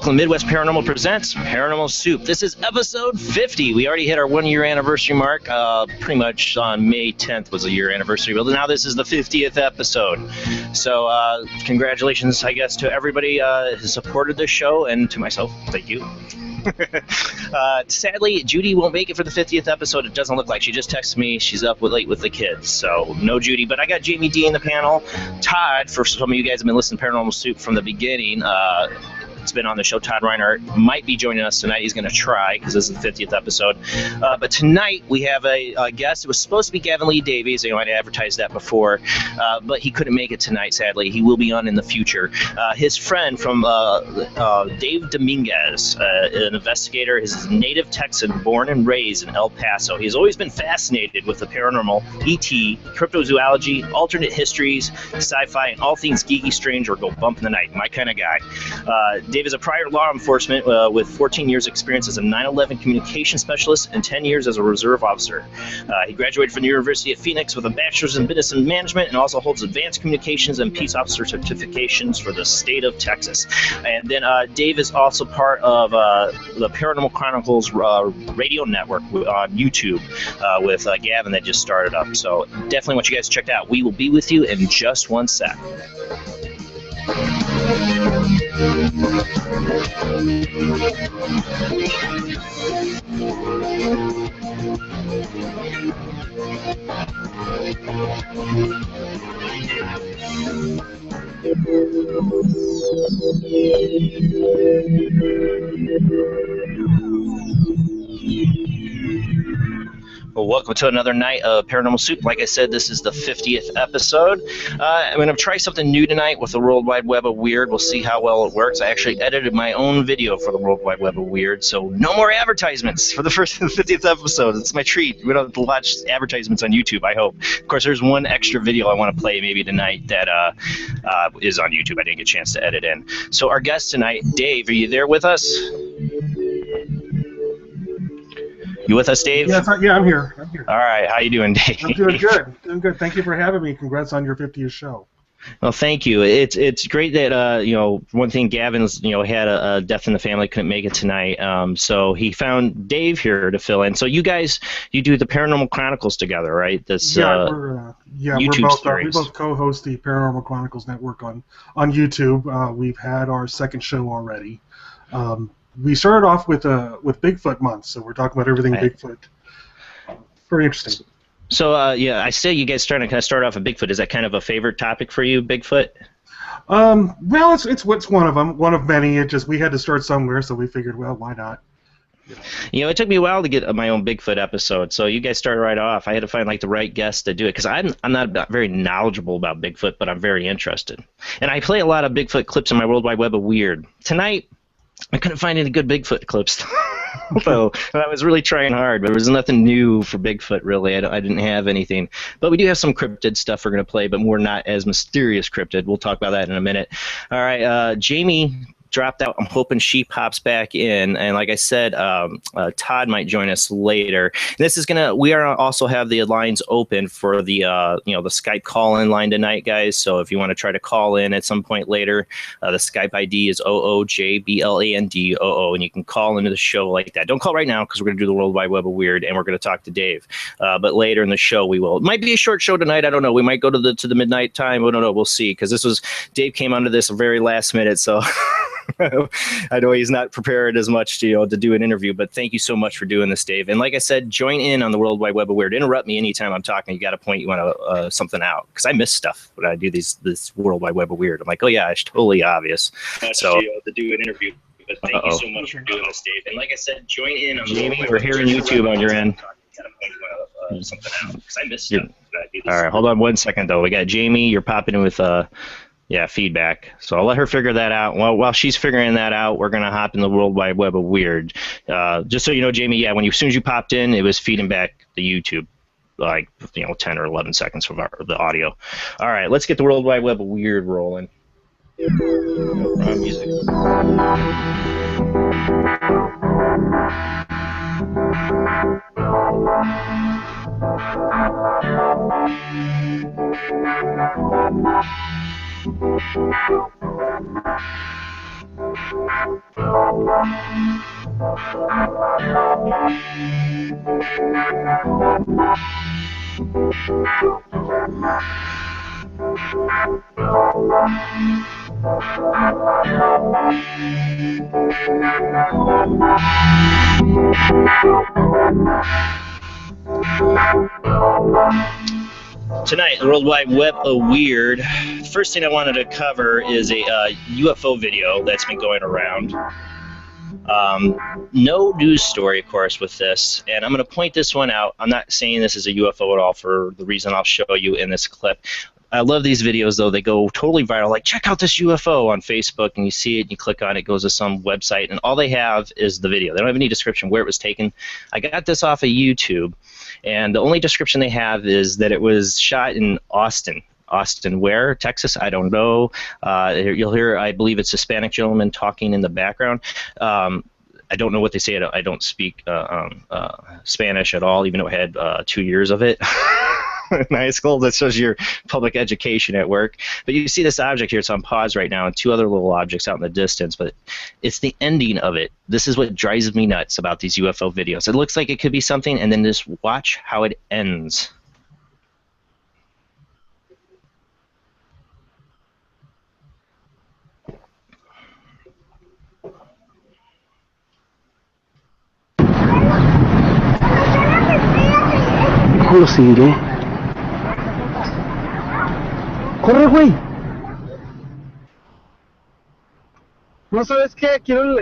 welcome to Midwest Paranormal Presents Paranormal Soup. This is episode 50. We already hit our 1-year anniversary mark. Pretty much on May 10th was the year anniversary. But now this is the 50th episode. So congratulations, I guess, to everybody who supported this show, and to myself, thank you. Sadly, Judy won't make it for the 50th episode. It doesn't look like. She just texted me. She's up late with the kids, so no Judy. But I got Jamie D in the panel. Todd, for some of you guys have been listening to Paranormal Soup from the beginning. It's been on the show. Todd Reinhardt might be joining us tonight. He's going to try because this is the 50th episode. But tonight we have a guest. It was supposed to be Gavin Lee Davies. I advertised that before, but he couldn't make it tonight, sadly. He will be on in the future. His friend from Dave Dominguez, an investigator, is a native Texan, born and raised in El Paso. He's always been fascinated with the paranormal, ET, cryptozoology, alternate histories, sci-fi, and all things geeky, strange, or go bump in the night. My kind of guy. Dave is a prior law enforcement with 14 years experience as a 9/11 communication specialist and 10 years as a reserve officer. He graduated from the University of Phoenix with a bachelor's in business and management, and also holds advanced communications and peace officer certifications for the state of Texas. And then Dave is also part of the Paranormal Chronicles Radio Network on YouTube with Gavin that just started up. So definitely want you guys to check it out. We will be with you in just one sec. Well, welcome to another night of Paranormal Soup. Like I said, this is the 50th episode. I'm going to try something new tonight with the World Wide Web of Weird. We'll see how well it works. I actually edited my own video for the World Wide Web of Weird, so no more advertisements for the first 50th episode. It's my treat. We don't have to watch advertisements on YouTube, I hope. Of course, there's one extra video I want to play maybe tonight that is on YouTube. I didn't get a chance to edit in. So our guest tonight, Dave, are you there with us? You with us, Dave? Yeah, I'm here. All right, how you doing, Dave? I'm doing good. Doing good. Thank you for having me. Congrats on your 50th show. Well, thank you. It's great that one thing, Gavin's had a death in the family, couldn't make it tonight. So he found Dave here to fill in. So you guys, you do the Paranormal Chronicles together, right? This YouTube we're both series. we both co-host the Paranormal Chronicles Network on YouTube. We've had our second show already. We started off with Bigfoot month, so we're talking about everything right. Bigfoot. Very interesting. So, I say you guys starting to kind of start off with Bigfoot. Is that kind of a favorite topic for you, Bigfoot? Well, it's one of them, one of many. It just we had to start somewhere, so we figured, well, why not? It took me a while to get my own Bigfoot episode, so you guys started right off. I had to find the right guest to do it, because I'm not very knowledgeable about Bigfoot, but I'm very interested. And I play a lot of Bigfoot clips in my World Wide Web of Weird. Tonight, I couldn't find any good Bigfoot clips, so I was really trying hard, but there was nothing new for Bigfoot, really. I didn't have anything. But we do have some cryptid stuff we're going to play, but we're not as mysterious cryptid. We'll talk about that in a minute. All right, Jamie dropped out. I'm hoping she pops back in, and like I said, Todd might join us later. This is we are also have the lines open for the the Skype call-in line tonight, guys. So if you want to try to call in at some point later, the Skype ID is oojblandoo, and you can call into the show like that. Don't call right now because we're going to do the World Wide Web of Weird, and we're going to talk to Dave. But later in the show, we will. It might be a short show tonight. I don't know. We might go to the midnight time. We don't know. We'll see, because Dave came onto this very last minute, so. I know he's not prepared as much to do an interview, but thank you so much for doing this, Dave. And like I said, join in on the World Wide Web of Weird. Interrupt me anytime I'm talking. You got a point you want something out, because I miss stuff when I do this World Wide Web of Weird. I'm like, oh yeah, it's totally obvious. So to do an interview. But thank you so much for doing this, Dave. And like I said, join in on the Jamie. We're hearing YouTube on your end. Something out, because I miss stuff. All right, hold on one second though. We got Jamie. You're popping in with feedback. So I'll let her figure that out. Well, while she's figuring that out, we're going to hop in the World Wide Web of Weird. Just so you know, Jamie, as soon as you popped in, it was feeding back the YouTube, 10 or 11 seconds of the audio. All right, let's get the World Wide Web of Weird rolling. Music. Tonight, the World Wide Web of Weird. First thing I wanted to cover is a UFO video that's been going around. No news story, of course, with this, and I'm going to point this one out. I'm not saying this is a UFO at all for the reason I'll show you in this clip. I love these videos, though. They go totally viral. Like, check out this UFO on Facebook, and you see it, and you click on it, it goes to some website, and all they have is the video. They don't have any description where it was taken. I got this off of YouTube, and the only description they have is that it was shot in Austin. Austin where? Texas? I don't know. You'll hear, I believe it's a Hispanic gentleman talking in the background. I don't know what they say. I don't speak Spanish at all, even though I had 2 years of it. In high school. That shows your public education at work. But you see this object here. It's on pause right now, and two other little objects out in the distance. But it's the ending of it. This is what drives me nuts about these UFO videos. It looks like it could be something, and then just watch how it ends. Lo sigue. Corre, güey. No sabes qué, quiero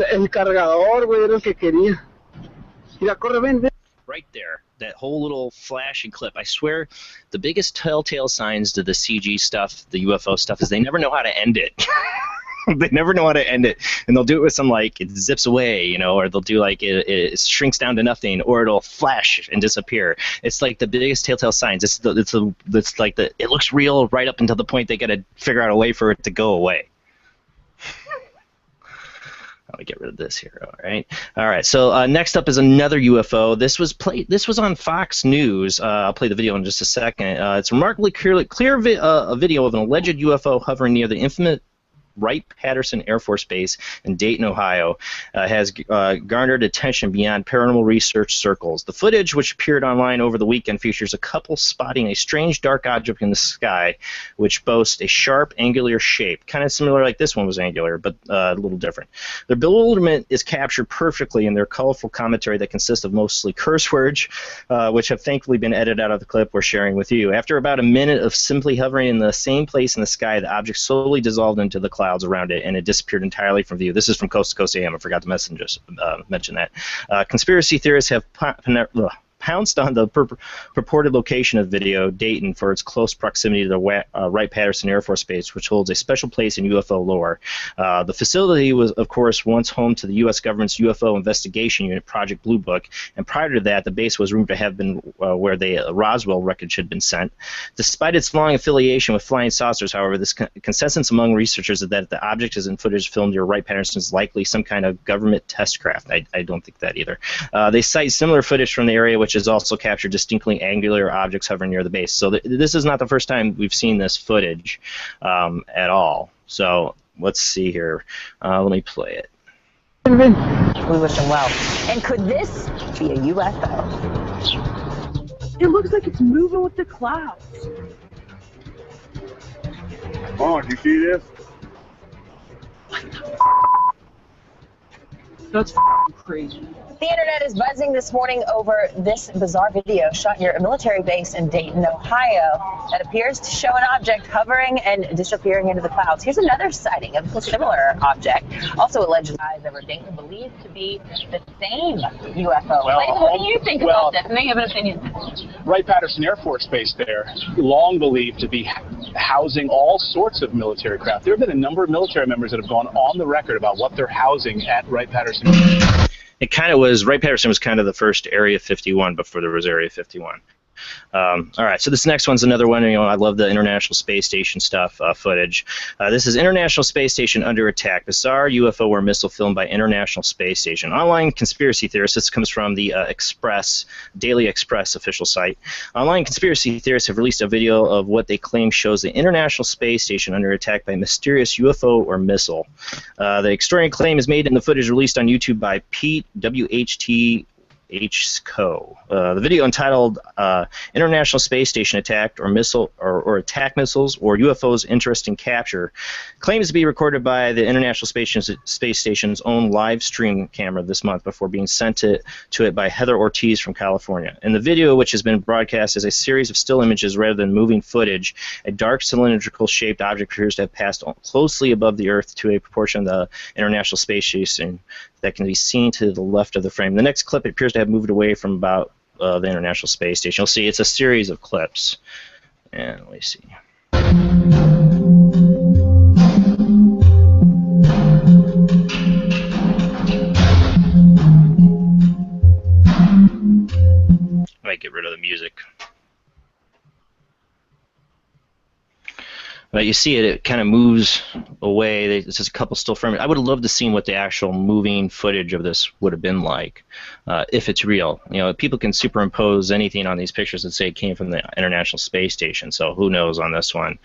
el cargador, güey, era el que quería. Mira, corre, ven, ven. Right there, that whole little flashing clip. I swear, the biggest telltale signs to the CG stuff, the UFO stuff, is they never know how to end it. They never know how to end it, and they'll do it with some, like, it zips away, you know, or they'll do like it shrinks down to nothing, or it'll flash and disappear. It's like the biggest telltale signs. It's like it looks real right up until the point they got to figure out a way for it to go away. I'll get rid of this here. All right. So next up is another UFO. This was on Fox News. I'll play the video in just a second. It's remarkably clear a video of an alleged UFO hovering near the infamous Wright-Patterson Air Force Base in Dayton, Ohio, has garnered attention beyond paranormal research circles. The footage, which appeared online over the weekend, features a couple spotting a strange dark object in the sky, which boasts a sharp, angular shape, kind of similar like this one was angular, but a little different. Their bewilderment is captured perfectly in their colorful commentary that consists of mostly curse words, which have thankfully been edited out of the clip we're sharing with you. After about a minute of simply hovering in the same place in the sky, the object slowly dissolved into the clouds around it, and it disappeared entirely from view. This is from Coast to Coast AM. I forgot to mention that. Conspiracy theorists have pounced on the purported location of video, Dayton, for its close proximity to the Wright-Patterson Air Force Base, which holds a special place in UFO lore. The facility was, of course, once home to the U.S. government's UFO investigation unit, Project Blue Book, and prior to that, the base was rumored to have been where the Roswell wreckage had been sent. Despite its long affiliation with flying saucers, however, this consensus among researchers is that the object is in footage filmed near Wright-Patterson is likely some kind of government test craft. I don't think that either. They cite similar footage from the area, which has also captured distinctly angular objects hovering near the base. So this is not the first time we've seen this footage at all. So let's see here. Let me play it. We wish him well. And could this be a UFO? It looks like it's moving with the clouds. Oh, do you see this? That's crazy. The internet is buzzing this morning over this bizarre video shot near a military base in Dayton, Ohio, that appears to show an object hovering and disappearing into the clouds. Here's another sighting of a similar object, also allegedly over Dayton, believed to be the same UFO. Well, what do you think about this? May have an opinion. Wright-Patterson Air Force Base there, long believed to be housing all sorts of military craft. There have been a number of military members that have gone on the record about what they're housing at Wright-Patterson. It kind of was, Wright-Patterson was kind of the first Area 51 before there was Area 51. All right, so this next one's another one. I love the International Space Station stuff, footage. This is International Space Station under attack. Bizarre UFO or missile filmed by International Space Station. Online conspiracy theorists. This comes from the Daily Express official site. Online conspiracy theorists have released a video of what they claim shows the International Space Station under attack by a mysterious UFO or missile. The extraordinary claim is made in the footage released on YouTube by Pete WHT HCO. The video entitled International Space Station Attacked or Missile or Attack Missiles or UFOs Interesting Capture claims to be recorded by the International Space Station's own live stream camera this month before being sent to it by Heather Ortiz from California. In the video, which has been broadcast as a series of still images rather than moving footage, a dark cylindrical shaped object appears to have passed closely above the Earth to a proportion of the International Space Station that can be seen to the left of the frame. The next clip appears to have moved away from about the International Space Station. You'll see it's a series of clips. And let me see. I might get rid of the music. But you see it kind of moves away. There's just a couple still frames. I would have loved to see what the actual moving footage of this would have been like, if it's real. People can superimpose anything on these pictures and say it came from the International Space Station, so who knows on this one.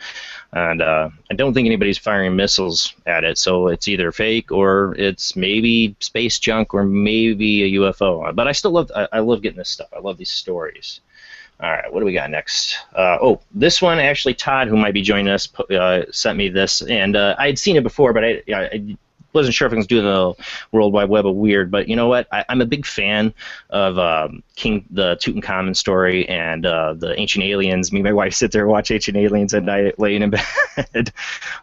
And I don't think anybody's firing missiles at it, so it's either fake or it's maybe space junk or maybe a UFO. But I love getting this stuff. I love these stories. All right, what do we got next? This one, actually, Todd, who might be joining us, sent me this, and I had seen it before, but I wasn't sure if I was doing the World Wide Web of weird. But you know what? I'm a big fan of the Tutankhamun story and the Ancient Aliens. Me and my wife sit there and watch Ancient Aliens at night, laying in bed.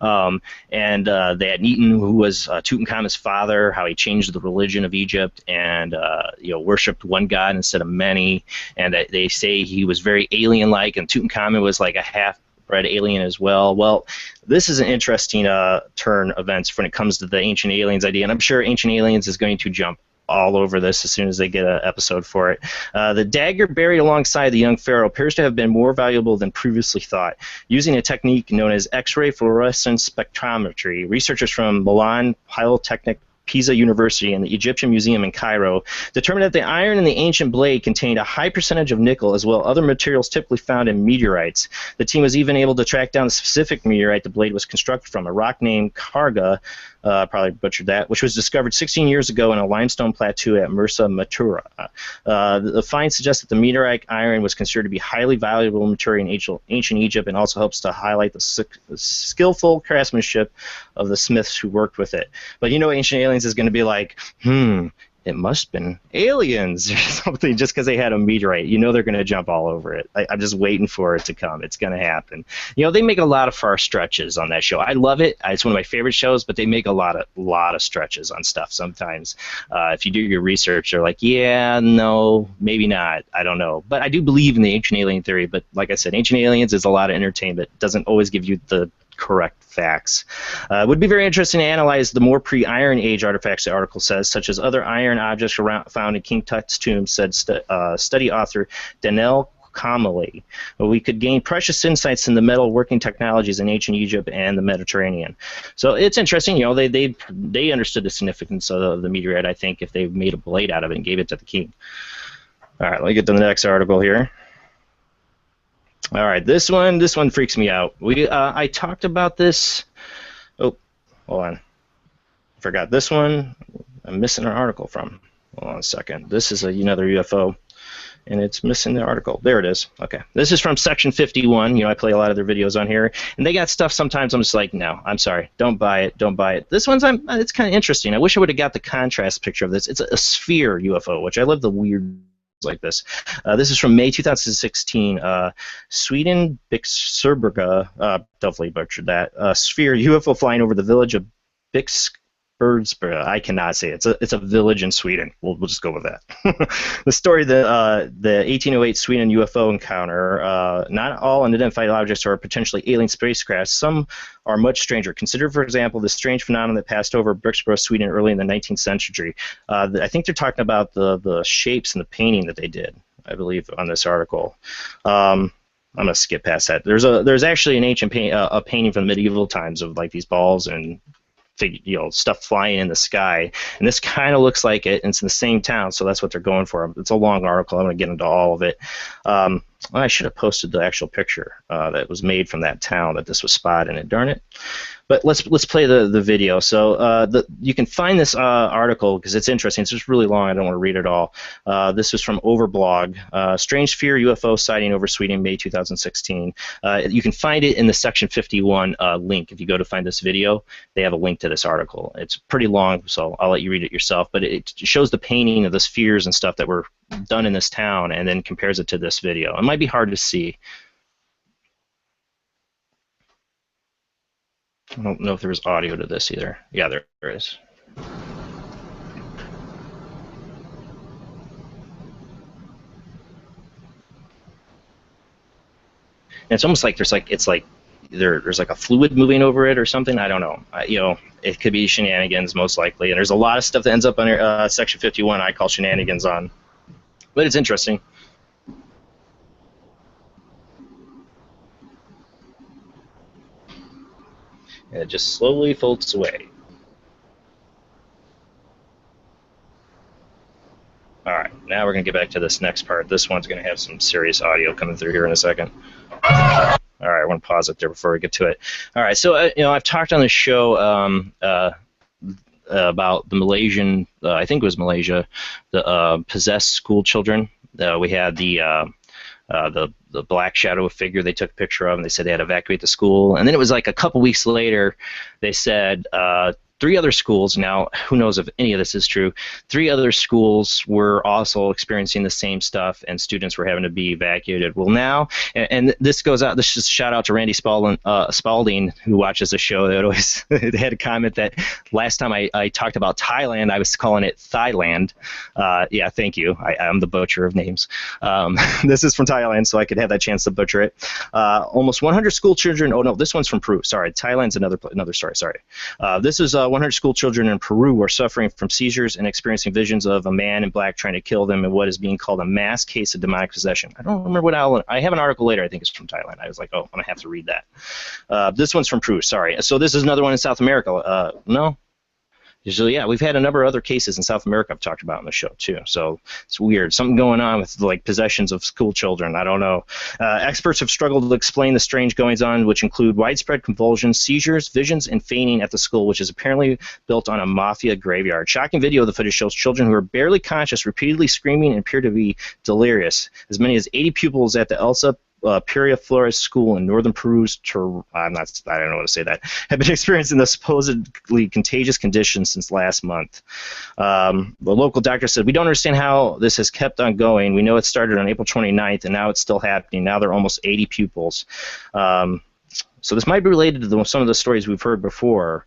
And they had Newton, who was Tutankhamen's father, how he changed the religion of Egypt and worshipped one god instead of many, and that they say he was very alien-like, and Tutankhamun was like a half-bred alien as well. Well, this is an interesting turn of events when it comes to the Ancient Aliens idea, and I'm sure Ancient Aliens is going to jump all over this as soon as they get an episode for it. The dagger buried alongside the young pharaoh appears to have been more valuable than previously thought. Using a technique known as X-ray fluorescence spectrometry, researchers from Milan Polytechnic, Pisa University, and the Egyptian Museum in Cairo determined that the iron in the ancient blade contained a high percentage of nickel as well as other materials typically found in meteorites. The team was even able to track down the specific meteorite the blade was constructed from, a rock named Karga, probably butchered that, which was discovered 16 years ago in a limestone plateau at Mursa Matura. The find suggests that the meteorite iron was considered to be highly valuable material in ancient Egypt, and also helps to highlight the skillful craftsmanship of the smiths who worked with it. But Ancient Aliens is going to be like, it must have been aliens or something, just because they had a meteorite. They're going to jump all over it. I'm just waiting for it to come. It's going to happen. They make a lot of far stretches on that show. I love it. It's one of my favorite shows, but they make a lot of stretches on stuff sometimes. If you do your research, they're like, yeah, no, maybe not. I don't know. But I do believe in the Ancient Alien theory. But like I said, Ancient Aliens is a lot of entertainment. It doesn't always give you the correct facts. It would be very interesting to analyze the more pre-Iron Age artifacts, the article says, such as other iron objects found in King Tut's tomb, said study author Danielle Comely. We could gain precious insights in the metal working technologies in ancient Egypt and the Mediterranean. So it's interesting. They understood the significance of the meteorite, I think, if they made a blade out of it and gave it to the king. All right, let me get to the next article here. All right, this one freaks me out. I talked about this. Oh, hold on. Forgot this one. I'm missing an article from. Hold on a second. This is another UFO, and it's missing the article. There it is. Okay. This is from Section 51. I play a lot of their videos on here, and they got stuff sometimes I'm just like, no, I'm sorry. Don't buy it. Don't buy it. This one's it's kind of interesting. I wish I would have got the contrast picture of this. It's a sphere UFO, which I love the weird like this. This is from May 2016. Sweden, Bixberga, definitely butchered that. Sphere UFO flying over the village of Bixberga. I cannot say it. It's a village in Sweden. We'll just go with that. The story, the 1808 Sweden UFO encounter. Not all unidentified objects are potentially alien spacecraft. Some are much stranger. Consider, for example, the strange phenomenon that passed over Bixberga, Sweden, early in the 19th century. I think they're talking about the shapes and the painting that they did. I believe, on this article. I'm gonna skip past that. There's actually an ancient a painting from the medieval times of like these balls and stuff flying in the sky, and this kind of looks like it, and it's in the same town, so that's what they're going for. It's a long article. I'm gonna get into all of it. I should have posted the actual picture that was made from that town that this was spotted in. Darn it. But let's play the video. So you can find this article because it's interesting. It's just really long. I don't want to read it all. This is from Overblog. Strange fear UFO sighting over Sweden, May 2016. You can find it in the Section 51 link. If you go to find this video, they have a link to this article. It's pretty long, so I'll let you read it yourself. But it shows the painting of the spheres and stuff that were done in this town, and then compares it to this video. It might be hard to see. I don't know if there's audio to this either. Yeah, there is. And it's almost like there's like there's like a fluid moving over it or something. I don't know. It could be shenanigans most likely. And there's a lot of stuff that ends up under Section 51 I call shenanigans on. But it's interesting. And it just slowly floats away. All right, now we're going to get back to this next part. This one's going to have some serious audio coming through here in a second. All right, I want to pause it there before we get to it. All right, so I've talked on the show about the Malaysian, I think it was Malaysia, the possessed school children. We had the black shadow figure they took a picture of, and they said they had to evacuate the school. And then it was like a couple weeks later, they said 3 other schools, now who knows if any of this is true, 3 other schools were also experiencing the same stuff, and students were having to be evacuated. Well, now, and this goes out, this is a shout out to Randy Spalding, who watches the show. They had a comment that last time I talked about Thailand, I was calling it Thailand. Yeah, thank you. I'm the butcher of names. This is from Thailand, so I could have that chance to butcher it. Almost 100 school children, oh no, this one's from Peru, sorry. Thailand's another story, sorry. This is 100 school children in Peru are suffering from seizures and experiencing visions of a man in black trying to kill them in what is being called a mass case of demonic possession. I don't remember I have an article later, I think it's from Thailand. I was like, oh, I'm going to have to read that. This one's from Peru, sorry. So this is another one in South America. No? So yeah, we've had a number of other cases in South America I've talked about on the show too. So it's weird. Something going on with like possessions of school children. I don't know. Experts have struggled to explain the strange goings-on, which include widespread convulsions, seizures, visions, and fainting at the school, which is apparently built on a mafia graveyard. Shocking video of the footage shows children who are barely conscious, repeatedly screaming, and appear to be delirious. As many as 80 pupils at the Elsa Peria Flores School in northern Peru's I don't know how to say that, have been experiencing the supposedly contagious conditions since last month. The local doctor said, we don't understand how this has kept on going. We know it started on April 29th, and now it's still happening. Now there are almost 80 pupils. So this might be related to some of the stories we've heard before.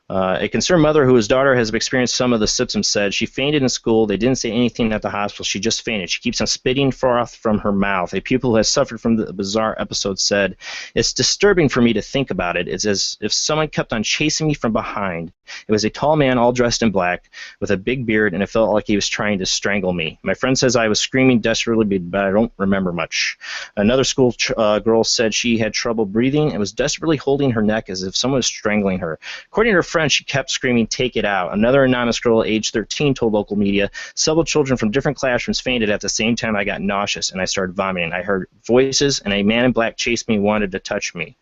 A concerned mother whose daughter has experienced some of the symptoms said she fainted in school. They didn't say anything at the hospital. She just fainted. She keeps on spitting froth from her mouth. A pupil who has suffered from the bizarre episode said, it's disturbing for me to think about it. It's as if someone kept on chasing me from behind. It was a tall man all dressed in black with a big beard, and it felt like he was trying to strangle me. My friend says I was screaming desperately, but I don't remember much. Another school girl said she had trouble breathing and was desperately holding her neck as if someone was strangling her. According to her friend, she kept screaming, take it out. Another anonymous girl, age 13, told local media, several children from different classrooms fainted at the same time. I got nauseous and I started vomiting. I heard voices, and a man in black chased me and wanted to touch me.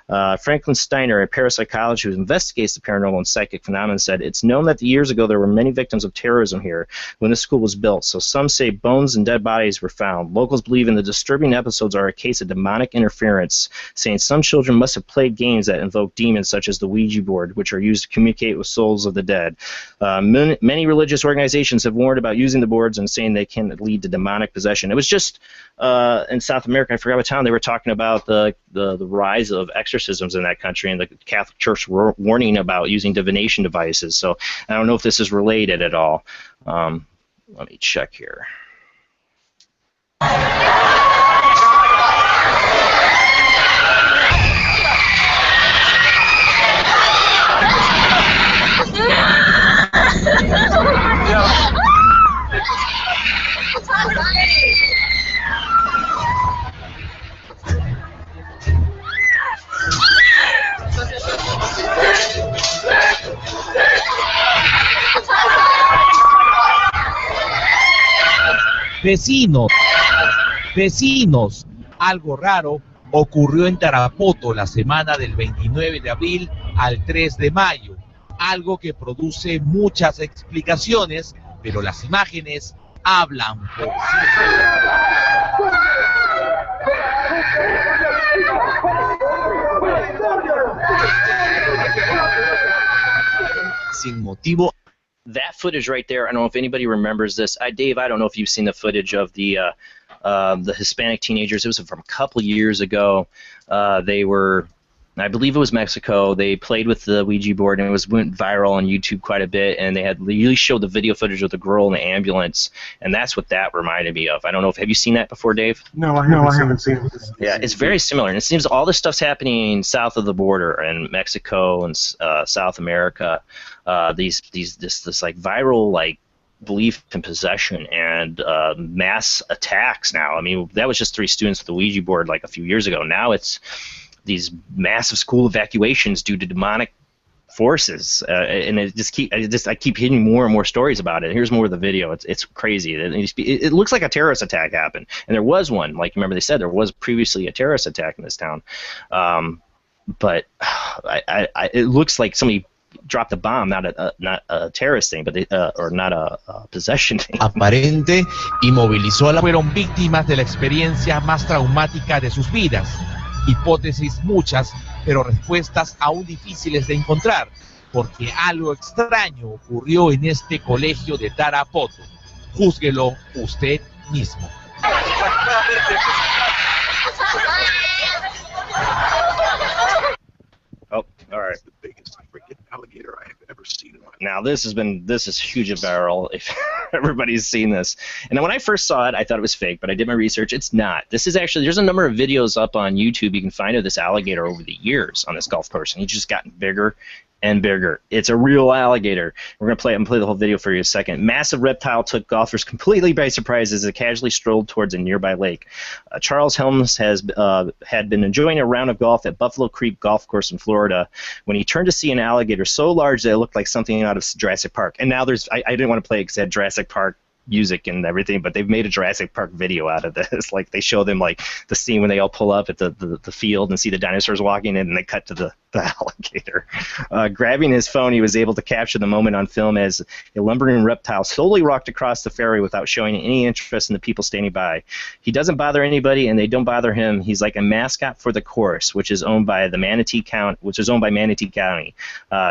Franklin Steiner, a parapsychologist who investigates the paranormal and psychic phenomena, said, it's known that years ago there were many victims of terrorism here when the school was built, so some say bones and dead bodies were found. Locals believe in the disturbing episodes are a case of demonic interference, saying some children must have played games that invoke demons such as the Ouija board, which are used to communicate with souls of the dead. Many religious organizations have warned about using the boards and saying they can lead to demonic possession. It was just in South America, I forgot what town, they were talking about the rise of exorcisms in that country, and the Catholic Church warning about using divination devices. So I don't know if this is related at all. Let me check here. Vecinos, vecinos, algo raro ocurrió en Tarapoto la semana del 29 de abril al 3 de mayo, algo que produce muchas explicaciones, pero las imágenes hablan por sí solas. Sin motivo. That footage right there, I don't know if anybody remembers this. Dave, I don't know if you've seen the footage of the Hispanic teenagers. It was from a couple years ago. They were, I believe it was Mexico. They played with the Ouija board, and it went viral on YouTube quite a bit. And they really showed the video footage of the girl in the ambulance, and that's what that reminded me of. I don't know if have you seen that before, Dave? No, I haven't seen it. Yeah, it's very similar, and it seems all this stuff's happening south of the border in Mexico and South America. This like viral like belief in possession and mass attacks now. I mean, that was just 3 students with the Ouija board like a few years ago. Now it's these massive school evacuations due to demonic forces, and I keep hearing more and more stories about it. Here's more of the video. It's crazy. It looks like a terrorist attack happened, and there was one. Like, remember they said there was previously a terrorist attack in this town, but it looks like somebody dropped a bomb, not a terrorist thing, but or not a possession thing. Aparente y movilizó a la... Fueron víctimas de la experiencia más traumática de sus vidas. Hipótesis muchas, pero respuestas aún difíciles de encontrar, porque algo extraño ocurrió en este colegio de Tarapoto. Júzguelo usted mismo. Oh, all right. The biggest freaking alligator I have ever seen in my life. Now this is huge and viral. If everybody's seen this, and when I first saw it, I thought it was fake, but I did my research. It's not. This is actually, there's a number of videos up on YouTube you can find of this alligator over the years on this golf course, and he's just gotten bigger and bigger. It's a real alligator. We're gonna play the whole video for you in a second. Massive reptile took golfers completely by surprise as it casually strolled towards a nearby lake. Charles Helms had been enjoying a round of golf at Buffalo Creek Golf Course in Florida when he turned to see an alligator so large that it looked like something out of Jurassic Park. And now I didn't want to play it because it had Jurassic Park music and everything, but they've made a Jurassic Park video out of this. Like, they show them like the scene when they all pull up at the field and see the dinosaurs walking in, and they cut to the alligator. Grabbing his phone, he was able to capture the moment on film as a lumbering reptile slowly walked across the ferry without showing any interest in the people standing by. He doesn't bother anybody, and they don't bother him. He's like a mascot for the course, which is owned by Manatee County,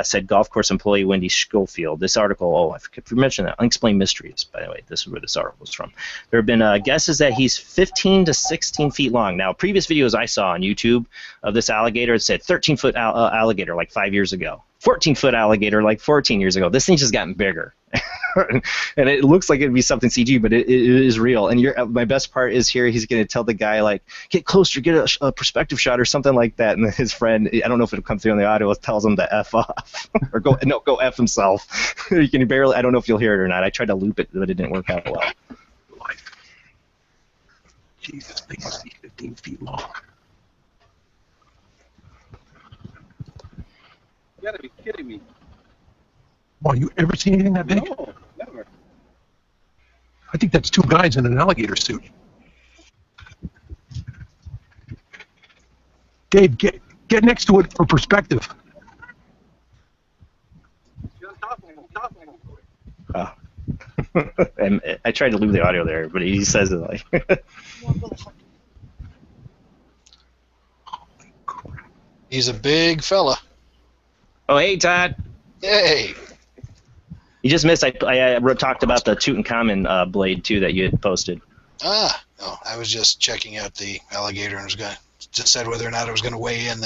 said golf course employee Wendy Schofield. This article, I forgot to mention that, Unexplained Mysteries, by the way. This is where this article is from. There have been guesses that he's 15 to 16 feet long. Now, previous videos I saw on YouTube of this alligator, it said 13-foot alligator like 5 years ago, 14-foot alligator like 14 years ago. This thing's just gotten bigger. And it looks like it'd be something CG, but it is real. And my best part is here, he's going to tell the guy, like, get closer, get a perspective shot or something like that. And his friend, I don't know if it'll come through on the audio, tells him to F off. Or go F himself. You can barely, I don't know if you'll hear it or not. I tried to loop it, but it didn't work out well. Life. Jesus, they must be 15 feet long. You gotta be kidding me. Well, you ever seen anything that big? No, never. I think that's 2 guys in an alligator suit. Dave, get next to it for perspective. And I tried to loop the audio there, but he says it like. He's a big fella. Oh, hey, Todd. Hey. You just missed. I talked about the Tutankhamun blade too that you had posted. No, I was just checking out the alligator and was going to decide whether or not I was going to weigh in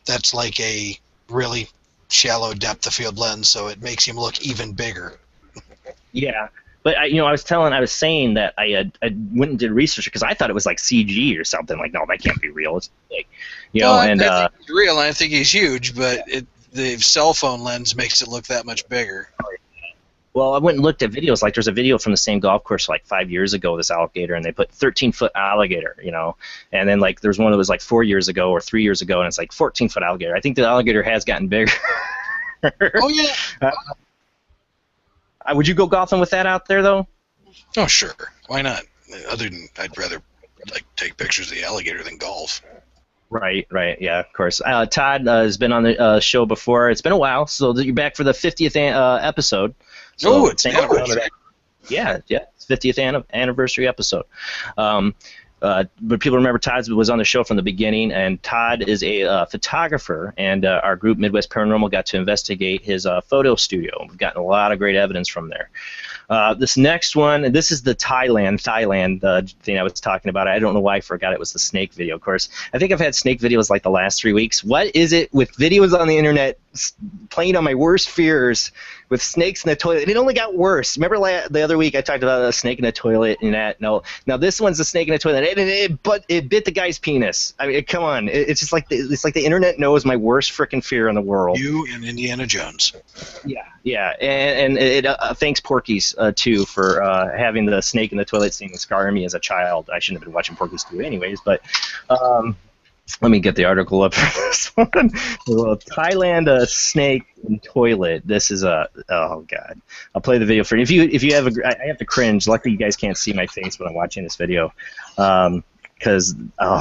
that's like a really shallow depth of field lens, so it makes him look even bigger. Yeah, but I was saying that I went and did research because I thought it was like CG or something. Like, no, that can't be real. It's like, I think he's real, and I think he's huge, but the cell phone lens makes it look that much bigger. Well, I went and looked at videos. Like, there's a video from the same golf course like 5 years ago, this alligator, and they put 13-foot alligator, and then like there's one that was like 4 years ago or 3 years ago, and it's like 14-foot alligator. I think the alligator has gotten bigger. Oh yeah. Would you go golfing with that out there though? Oh sure, why not? Other than I'd rather like take pictures of the alligator than golf. Right, yeah, of course. Todd has been on the show before. It's been a while, so you're back for the 50th episode. So it's an anniversary. Yeah, it's 50th anniversary episode. But people remember Todd was on the show from the beginning, and Todd is a photographer, and our group, Midwest Paranormal, got to investigate his photo studio. We've gotten a lot of great evidence from there. This next one, and this is the Thailand thing I was talking about. I don't know why I forgot it was the snake video. Of course, I think I've had snake videos like the last 3 weeks. What is it with videos on the internet playing on my worst fears with snakes in the toilet? And it only got worse. Remember the other week I talked about a snake in the toilet and that? No, now this one's a snake in the toilet. It bit the guy's penis. I mean, come on. It's just like the internet knows my worst freaking fear in the world. You and Indiana Jones. Yeah, and it thanks Porky's too for having the snake in the toilet scene scar me as a child. I shouldn't have been watching Porky's too anyways, but let me get the article up for this one. Well, Thailand snake in toilet. This is oh god. I'll play the video for you. If you have I have to cringe. Luckily you guys can't see my face when I'm watching this video. Because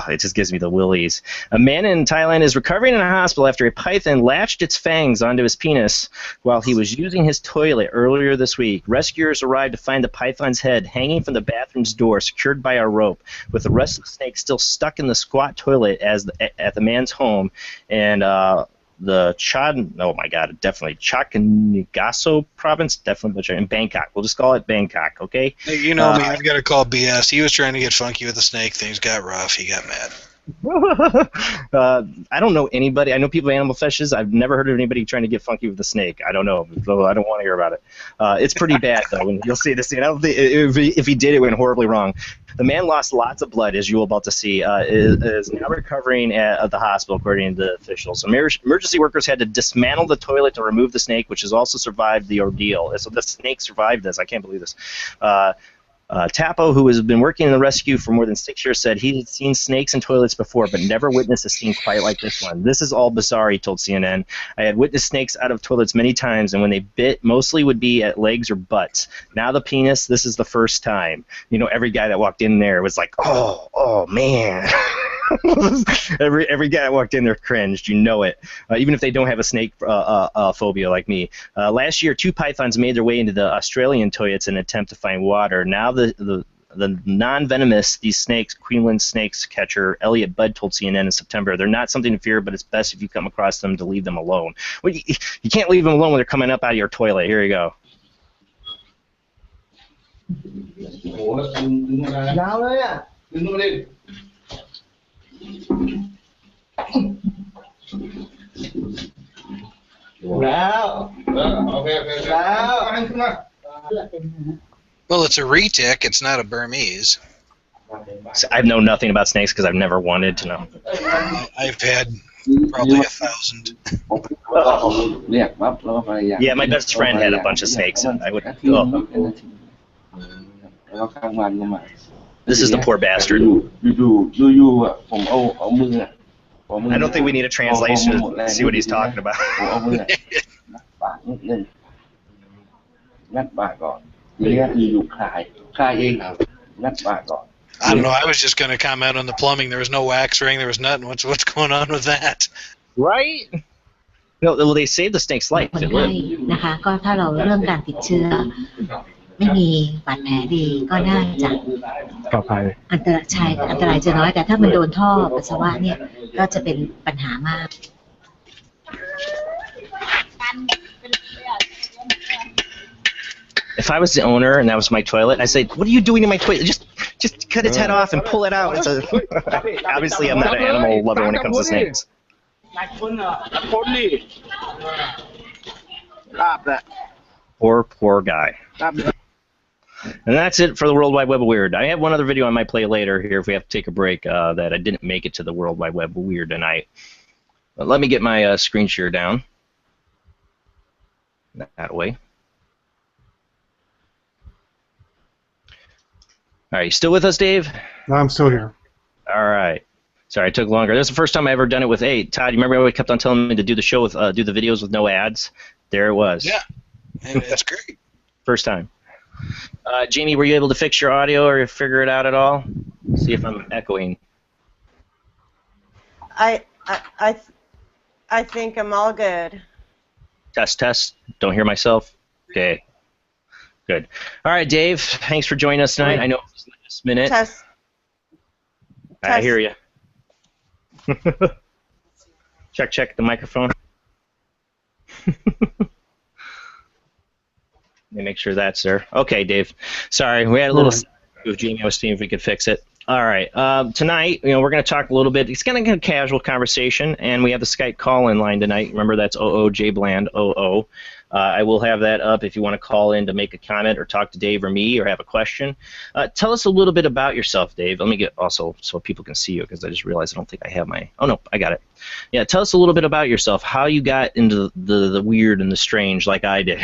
it just gives me the willies. A man in Thailand is recovering in a hospital after a python latched its fangs onto his penis while he was using his toilet earlier this week. Rescuers arrived to find the python's head hanging from the bathroom's door, secured by a rope, with the rest of the snake still stuck in the squat toilet at the man's home. And Chakanagaso province, definitely butcher, in Bangkok. We'll just call it Bangkok, okay? Hey, you know me, I've got to call BS. He was trying to get funky with the snake. Things got rough. He got mad. I don't know anybody. I know people with animal fetishes. I've never heard of anybody trying to get funky with a snake. I don't know. I don't want to hear about it. It's pretty bad, though. You'll see this scene. I don't think if he did, it went horribly wrong. The man lost lots of blood, as you're about to see. Is now recovering at the hospital, according to the officials. Emergency workers had to dismantle the toilet to remove the snake, which has also survived the ordeal. So the snake survived this. I can't believe this. Tapo, who has been working in the rescue for more than 6 years, said he had seen snakes in toilets before, but never witnessed a scene quite like this one. This is all bizarre, he told CNN. I had witnessed snakes out of toilets many times, and when they bit, mostly would be at legs or butts. Now the penis, this is the first time. You know, every guy that walked in there was like, oh man. Every guy that walked in there cringed. You know it. Even if they don't have a snake phobia like me. Last year, 2 pythons made their way into the Australian toilets in an attempt to find water. Now the non-venomous, these snakes, Queensland snakes catcher Elliot Budd told CNN in September, they're not something to fear, but it's best if you come across them to leave them alone. Well, you can't leave them alone when they're coming up out of your toilet. Here you go. Well, it's a retic. It's not a Burmese. I know nothing about snakes because I've never wanted to know. I've had probably 1,000. Yeah, my best friend had a bunch of snakes, and I would. This is the poor bastard. I don't think we need a translation to see what he's talking about. I don't know. I was just going to comment on the plumbing. There was no wax ring. There was nothing. What's going on with that? Right? No, well, they saved the snake's life. นะคะก็ถ้าเราเรื่องการติดเชื้อไม่มีบาดแผลดีก็น่าจะปลอดภัยอันตรายจะน้อยแต่ถ้ามันโดนท่อปัสสาวะเนี่ยก็จะเป็นปัญหามาก If I was the owner and that was my toilet, I'd say, "What are you doing in my toilet? Just cut its head off and pull it out." Obviously, I'm not an animal lover when it comes to snakes. Poor guy. And that's it for the World Wide Web of Weird. I have one other video I might play later here if we have to take a break that I didn't make it to the World Wide Web of Weird tonight. But let me get my screen share down. That way. All right, you still with us, Dave? No, I'm still here. All right. Sorry, it took longer. That's the first time I ever done it with Todd, you remember how he kept on telling me to do the show with do the videos with no ads? There it was. Yeah, it's great. First time. Jamie, were you able to fix your audio or figure it out at all? See if I'm echoing. I think I'm all good. Test. Don't hear myself. Okay. Good. All right, Dave. Thanks for joining us tonight. I know it was last minute. Test. I hear you. Check the microphone. Let me make sure that's there. Okay, Dave. Sorry, we had a little with Jamie. I was seeing if we could fix it. All right. Tonight, we're going to talk a little bit. It's going to be a casual conversation, and we have the Skype call-in line tonight. Remember, that's oojblandoo. I will have that up if you want to call in to make a comment or talk to Dave or me or have a question. Tell us a little bit about yourself, Dave. Let me get also so people can see you, because I just realized I don't think I have my... Oh, no, I got it. Yeah, tell us a little bit about yourself, how you got into the weird and the strange like I did.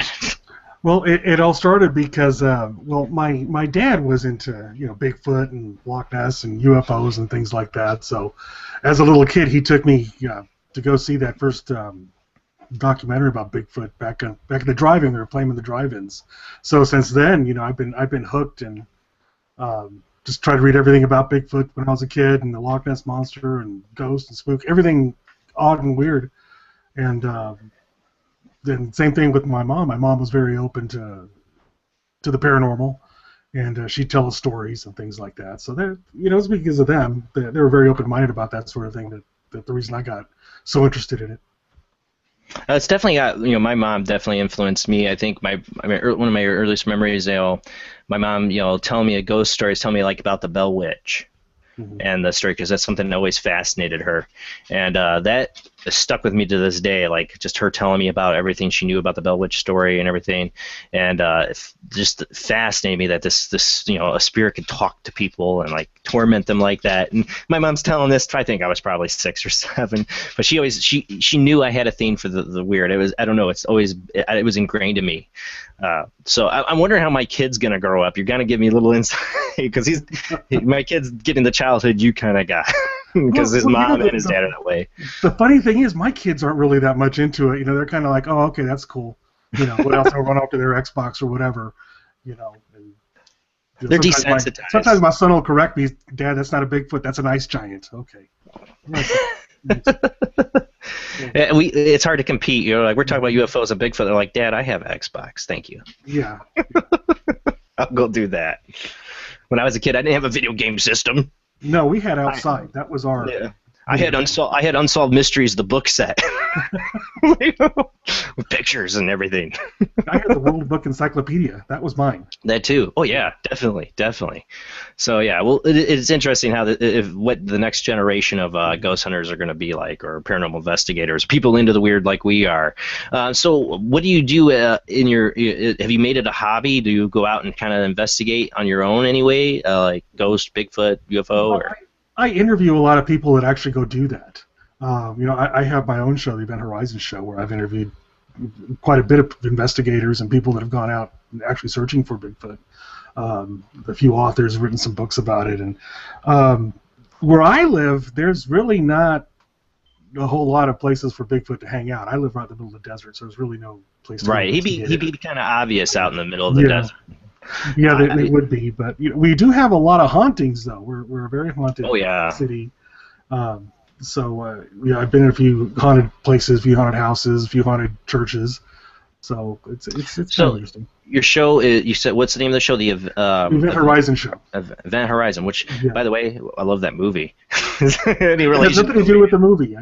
Well, it all started because, my dad was into, Bigfoot and Loch Ness and UFOs and things like that. So, as a little kid, he took me to go see that first documentary about Bigfoot back in the drive-in. They were playing in the drive-ins. So since then, I've been hooked and just tried to read everything about Bigfoot when I was a kid, and the Loch Ness monster and ghosts and spook, everything odd and weird. And then same thing with my mom. My mom was very open to the paranormal, and she'd tell us stories and things like that. So it's because of them. They were very open-minded about that sort of thing. That the reason I got so interested in it. It's definitely got, my mom definitely influenced me. I think one of my earliest memories, my mom, telling me a ghost story, telling me like about the Bell Witch. Mm-hmm. And the story, because that's something that always fascinated her, and that stuck with me to this day. Like just her telling me about everything she knew about the Bell Witch story and everything, and just fascinated me that this a spirit could talk to people and like torment them like that. And my mom's telling this. I think I was probably 6 or 7, but she knew I had a thing for the weird. It was, I don't know. It was ingrained in me. So I'm wondering how my kid's gonna grow up. You're gonna give me a little insight, because my kid's getting the childhood you kind of got, because his mom and his dad are that way. The funny thing is, my kids aren't really that much into it. They're kind of like, oh, okay, that's cool. What else? I'll run off to their Xbox or whatever. And, they're desensitized. Sometimes my son will correct me, Dad, that's not a Bigfoot, that's an ice giant. Okay. It's hard to compete. Like we're talking about UFOs and Bigfoot. They're like, Dad, I have Xbox. Thank you. Yeah. I'll go do that. When I was a kid, I didn't have a video game system. No, we had Outside. That was our. Yeah. I had Unsolved Mysteries, the book set, with pictures and everything. I had the World Book Encyclopedia. That was mine. That too. Oh yeah, definitely. So yeah, well, it's interesting how what the next generation of ghost hunters are going to be like, or paranormal investigators, people into the weird like we are. So what do you do in your? Have you made it a hobby? Do you go out and kind of investigate on your own anyway, like ghost, Bigfoot, UFO, or? I interview a lot of people that actually go do that. I have my own show, the Event Horizon Show, where I've interviewed quite a bit of investigators and people that have gone out and actually searching for Bigfoot. A few authors have written some books about it. And where I live, there's really not a whole lot of places for Bigfoot to hang out. I live right in the middle of the desert, so there's really no place to Right, he'd be kind of obvious out in the middle of the desert. Yeah, they would be, but we do have a lot of hauntings, though. We're a very haunted city. So I've been in a few haunted places, a few haunted houses, a few haunted churches. So it's kind of interesting. Your show is, you said, what's the name of the show? The Event Horizon Show. Event Horizon, which, by the way, I love that movie. Any relation? It has nothing to do with the movie.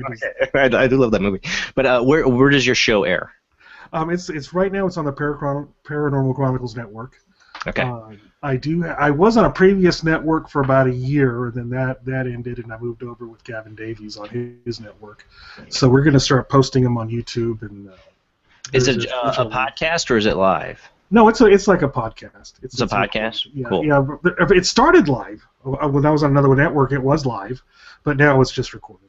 I do love that movie. But where does your show air? It's right now. It's on the Paranormal Chronicles Network. Okay. I was on a previous network for about a year, then that ended, and I moved over with Gavin Davies on his network. So we're going to start posting them on YouTube. And is it a podcast or is it live? No, it's like a podcast. It's a podcast. Yeah, cool. Yeah, it started live. When I was on another network, it was live, but now it's just recorded.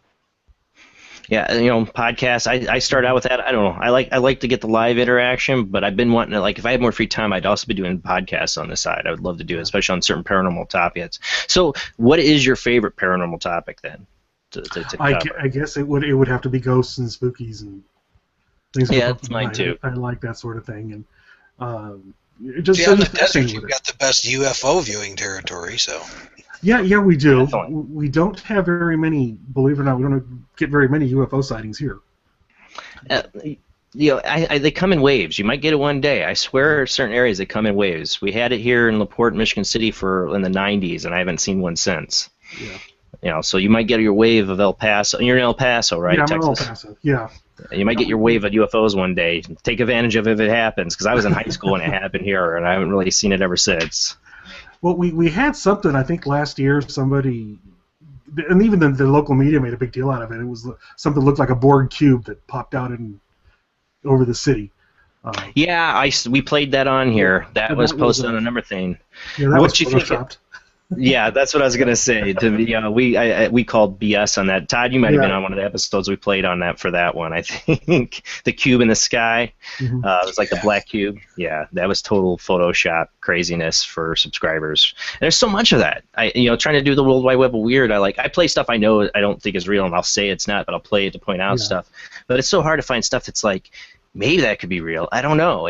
Yeah, podcasts. I started out with that. I don't know. I like to get the live interaction, but I've been wanting to, like, if I had more free time, I'd also be doing podcasts on the side. I would love to do it, especially on certain paranormal topics. So, what is your favorite paranormal topic then? I guess it would have to be ghosts and spookies and things. Yeah, that's mine too. I like that sort of thing, and just See, on the just desert, messing you've with it. got the best UFO viewing territory, so. Yeah, we do. Definitely. We don't have very many. Believe it or not, we don't get very many UFO sightings here. They come in waves. You might get it one day. I swear, certain areas they come in waves. We had it here in LaPorte, Michigan City, in the '90s, and I haven't seen one since. Yeah. So you might get your wave of El Paso. You're in El Paso, right? Yeah, I'm Texas. in El Paso. Yeah. You might get your wave of UFOs one day. Take advantage of it if it happens, because I was in high school when it happened here, and I haven't really seen it ever since. Well, we had something, I think, last year. Somebody, and even the local media made a big deal out of it. It was something that looked like a Borg cube that popped out over the city. We played that on here. That was posted on another thing. Yeah, that was photoshopped. Yeah, that's what I was gonna say. We called BS on that. Todd, you might have been on one of the episodes we played on that for that one. I think the cube in the sky. It was like the black cube. Yeah, that was total Photoshop craziness for subscribers. And there's so much of that. Trying to do the World Wide Web of weird. I play stuff I know I don't think is real, and I'll say it's not, but I'll play it to point out stuff. But it's so hard to find stuff that's like maybe that could be real. I don't know.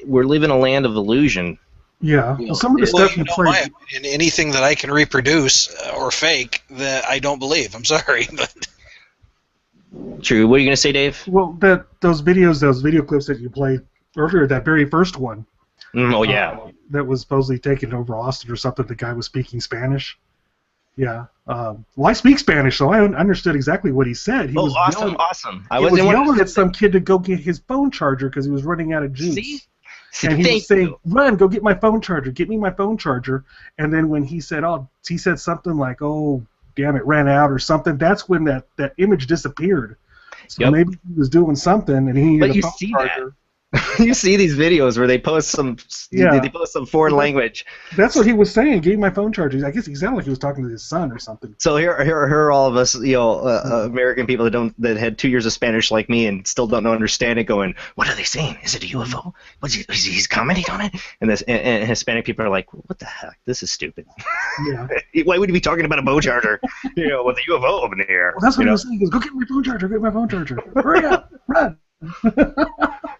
We're living in a land of illusion. Yeah, well, some of the stuff you play. My opinion, anything that I can reproduce or fake, that I don't believe. I'm sorry, but. True. What are you gonna say, Dave? Well, those video clips that you played earlier, that very first one. That was supposedly taken over Austin or something. The guy was speaking Spanish. Yeah. Well, I speak Spanish, so I understood exactly what he said. He was awesome. He was yelling at some kid to go get his phone charger because he was running out of juice. See? And he was saying, "Run, go get my phone charger. Get me my phone charger." And then when he said something like, "Oh, damn, it ran out" or something. That's when that image disappeared. So maybe he was doing something, and he needed a phone charger. You see these videos where they post some foreign language. That's what he was saying. Give me my phone charger. I guess he sounded like he was talking to his son or something. So here are all of us, American people that had 2 years of Spanish like me and still don't understand it. Going, what are they saying? Is it a UFO? He's commenting on it? And Hispanic people are like, what the heck? This is stupid. Yeah. Why would you be talking about a bow charger? With a UFO over there. Well, that's what he was saying. He goes, go get my phone charger. Get my phone charger. Hurry up! Run!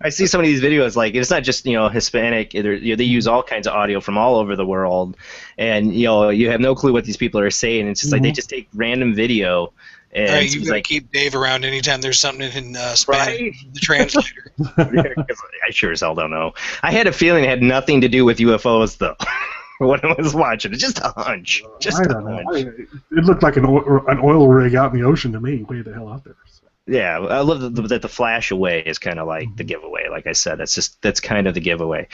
I see some of these videos, like it's not just Hispanic. They use all kinds of audio from all over the world, and you have no clue what these people are saying. It's just like they just take random video. And all right, you gotta keep Dave around anytime there's something in Spanish, the translator. I sure as hell don't know. I had a feeling it had nothing to do with UFOs though. When I was watching, it's just a hunch. Just a hunch. It looked like an oil rig out in the ocean to me. Way the hell out there. Yeah, I love that the flash away is kind of like the giveaway. Like I said, that's kind of the giveaway.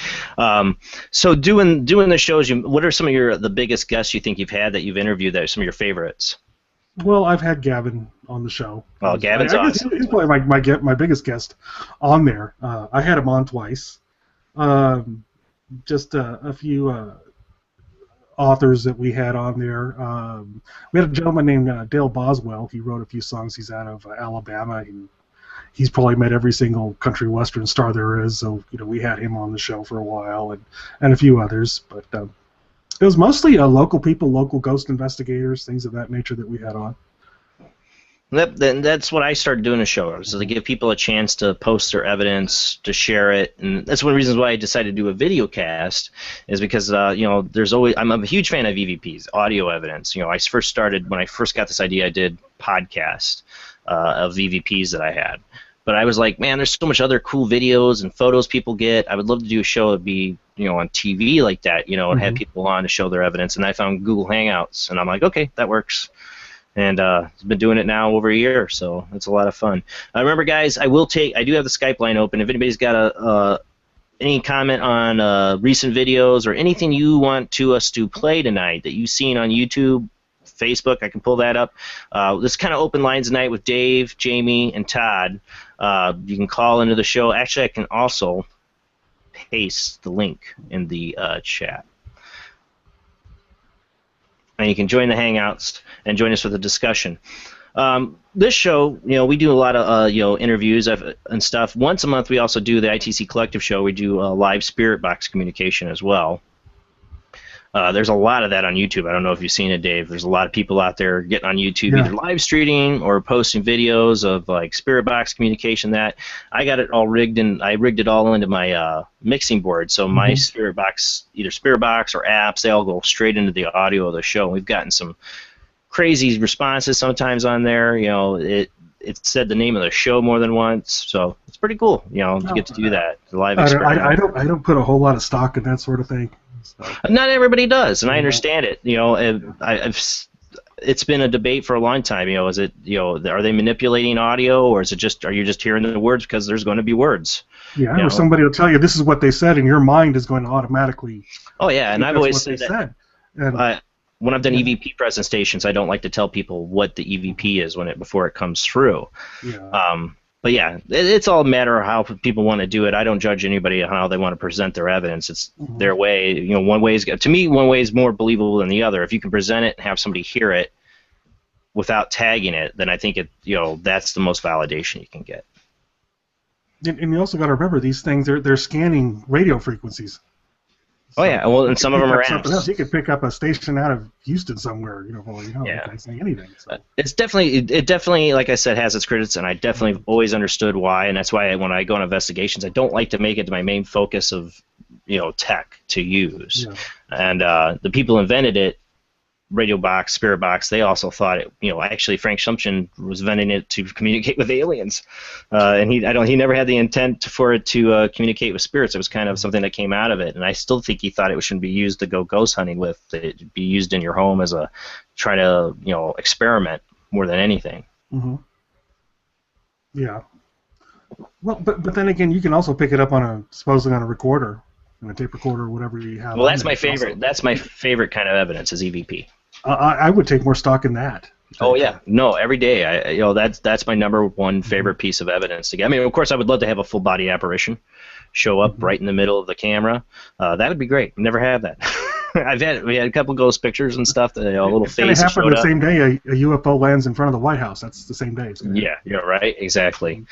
So doing the shows, what are some of the biggest guests you think you've had that you've interviewed that are some of your favorites? Well, I've had Gavin on the show. Oh, Gavin's awesome. He's probably my biggest guest on there. I had him on twice. Just a few authors that we had on there. We had a gentleman named Dale Boswell. He wrote a few songs. He's out of Alabama, and he's probably met every single country western star there is. So we had him on the show for a while, and a few others. But it was mostly local people, local ghost investigators, things of that nature that we had on. That's what I started doing a show, so to give people a chance to post their evidence, to share it, and that's one of the reasons why I decided to do a video cast, is because there's always I'm a huge fan of EVPs, audio evidence. When I first got this idea, I did podcast of EVPs that I had, but I was like, man, there's so much other cool videos and photos people get. I would love to do a show that'd be on TV like that, and have people on to show their evidence. And I found Google Hangouts, and I'm like, okay, that works. And I've been doing it now over a year, so it's a lot of fun. Remember, guys, I do have the Skype line open. If anybody's got any comment on recent videos or anything you want us to play tonight that you've seen on YouTube, Facebook, I can pull that up. This kind of open lines tonight with Dave, Jamie, and Todd. You can call into the show. Actually, I can also paste the link in the chat. And you can join the Hangouts and join us for the discussion. This show, we do a lot of interviews and stuff. Once a month, we also do the ITC Collective show. We do live spirit box communication as well. There's a lot of that on YouTube. I don't know if you've seen it, Dave. There's a lot of people out there getting on YouTube, either live streaming or posting videos of like spirit box communication. That I got it all rigged, and I rigged it all into my mixing board. So my spirit box, either spirit box or apps, they all go straight into the audio of the show. We've gotten some crazy responses sometimes on there. You know, it said the name of the show more than once, so it's pretty cool. You know, to get to do that. The live experiment. I don't put a whole lot of stock in that sort of thing. So. Not everybody does, and I understand it. You know, it's been a debate for a long time. You know, is it, you know, are they manipulating audio, or is it just, are you just hearing the words because there's going to be words? Yeah, or somebody will tell you this is what they said, and your mind is going to automatically. Oh yeah, and I've always said that. And, when I've done EVP presentations, I don't like to tell people what the EVP is before it comes through. Yeah. But yeah, it's all a matter of how people want to do it. I don't judge anybody on how they want to present their evidence. It's their way. You know, one way is more believable than the other. If you can present it and have somebody hear it without tagging it, then I think that's the most validation you can get. And you also got to remember, these things they're scanning radio frequencies. Oh yeah, well, and some of them are apps. You could pick up a station out of Houston somewhere, yeah. They say anything. So. It definitely, like I said, has its critics, and I definitely have always understood why, and that's why when I go on investigations, I don't like to make it my main focus of, tech to use. Yeah. And the people who invented it, Radio Box, Spirit Box, they also thought it. Actually, Frank Shumshin was inventing it to communicate with aliens, and he never had the intent for it to communicate with spirits. It was kind of something that came out of it, and I still think he thought it shouldn't be used to go ghost hunting with. It'd be used in your home as try to experiment more than anything. Mm-hmm. Yeah. Well, but then again, you can also pick it up supposedly on a recorder, on a tape recorder, or whatever you have. Well, that's my favorite. That's my favorite kind of evidence is EVP. I would take more stock in that. Oh yeah, no, every day. That's my number one favorite piece of evidence to get. I mean, of course, I would love to have a full body apparition show up right in the middle of the camera. That would be great. Never had that. We had a couple ghost pictures and stuff. That a little face. It happened the same day a UFO lands in front of the White House. That's the same day. Yeah, right, exactly.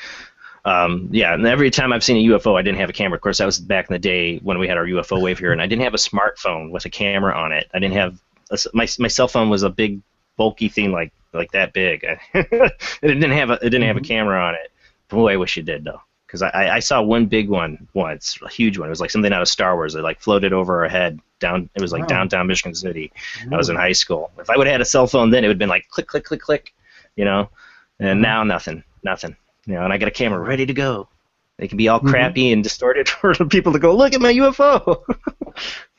Yeah, and every time I've seen a UFO, I didn't have a camera. Of course, that was back in the day when we had our UFO wave here, and I didn't have a smartphone with a camera on it. I didn't have my cell phone was a big, bulky thing like that big. It didn't have a camera on it. Boy, I wish it did though, because I saw one big one once, a huge one. It was like something out of Star Wars. It like floated over our head down. It was like downtown Michigan City. I was in high school. If I would have had a cell phone then, it would have been like click, click, click, click, And now nothing. And I got a camera ready to go. They can be all crappy and distorted for people to go, look at my UFO.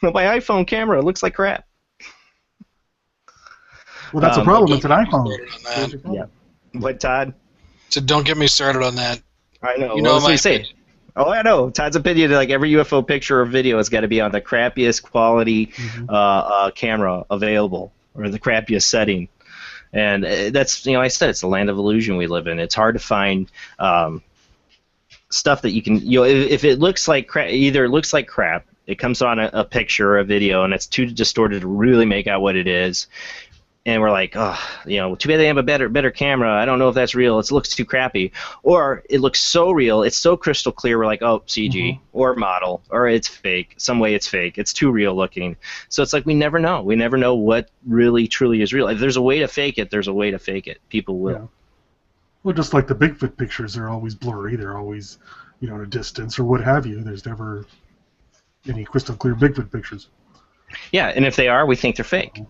My iPhone camera looks like crap. Well, that's a problem. It's an iPhone. Yeah. What, Todd? So don't get me started on that. I know. What do you say? Oh, I know. Todd's opinion, like every UFO picture or video has got to be on the crappiest quality camera available, or the crappiest setting. And that's, I said, it's the land of illusion we live in. It's hard to find stuff that you can, if it looks like crap, either it looks like crap, it comes on a picture or a video, and it's too distorted to really make out what it is. And we're like, oh, too bad they have a better camera. I don't know if that's real. It looks too crappy. Or it looks so real, it's so crystal clear, we're like, oh, CG, or model, or it's fake. Some way it's fake. It's too real looking. So it's like we never know. We never know what really, truly is real. If there's a way to fake it, there's a way to fake it. People will. Yeah. Well, just like the Bigfoot pictures, they're always blurry. They're always, at a distance or what have you. There's never any crystal clear Bigfoot pictures. Yeah, and if they are, we think they're fake.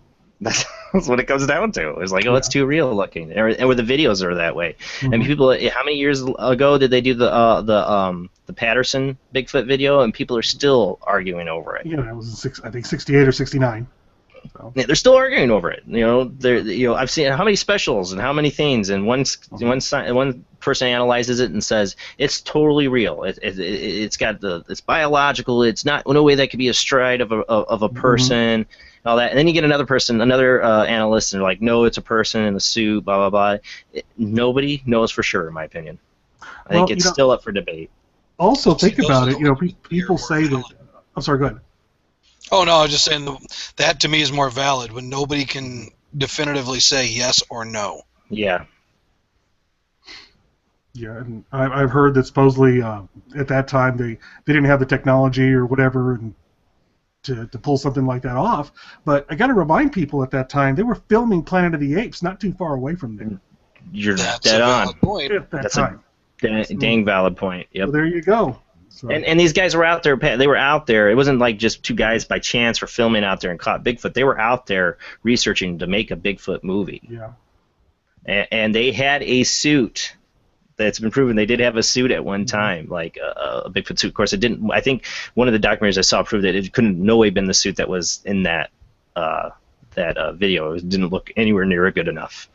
That's what it comes down to. It's like, oh, it's too real looking, or the videos are that way. And people, how many years ago did they do the Patterson Bigfoot video? And people are still arguing over it. Yeah, it was I think 68 or 69. So. Yeah, they're still arguing over it. I've seen how many specials and how many things, and one person analyzes it and says it's totally real. It's it's biological. It's not no way that could be a stride of a person. All that, and then you get another analyst, and they're like, no, it's a person in a suit, blah, blah, blah. Nobody knows for sure, in my opinion. I think it's still up for debate. Also, think about it. People say that. I'm sorry, go ahead. Oh, no, I was just saying that to me is more valid when nobody can definitively say yes or no. Yeah. Yeah, and I've heard that supposedly at that time they didn't have the technology or whatever, and to pull something like that off. But I got to remind people at that time they were filming Planet of the Apes not too far away from there. You're That's dead a on. valid point. At that That's time. a dang valid point. Yep. So there you go. So, And these guys were out there. They were out there. It wasn't like just two guys by chance for filming out there and caught Bigfoot. They were out there researching to make a Bigfoot movie. yeah. And they had a suit that's been proven. They did have a suit at one time, like a Bigfoot suit. Of course, it didn't. I think one of the documentaries I saw proved that it couldn't no way been the suit that was in that video. It didn't look anywhere near good enough.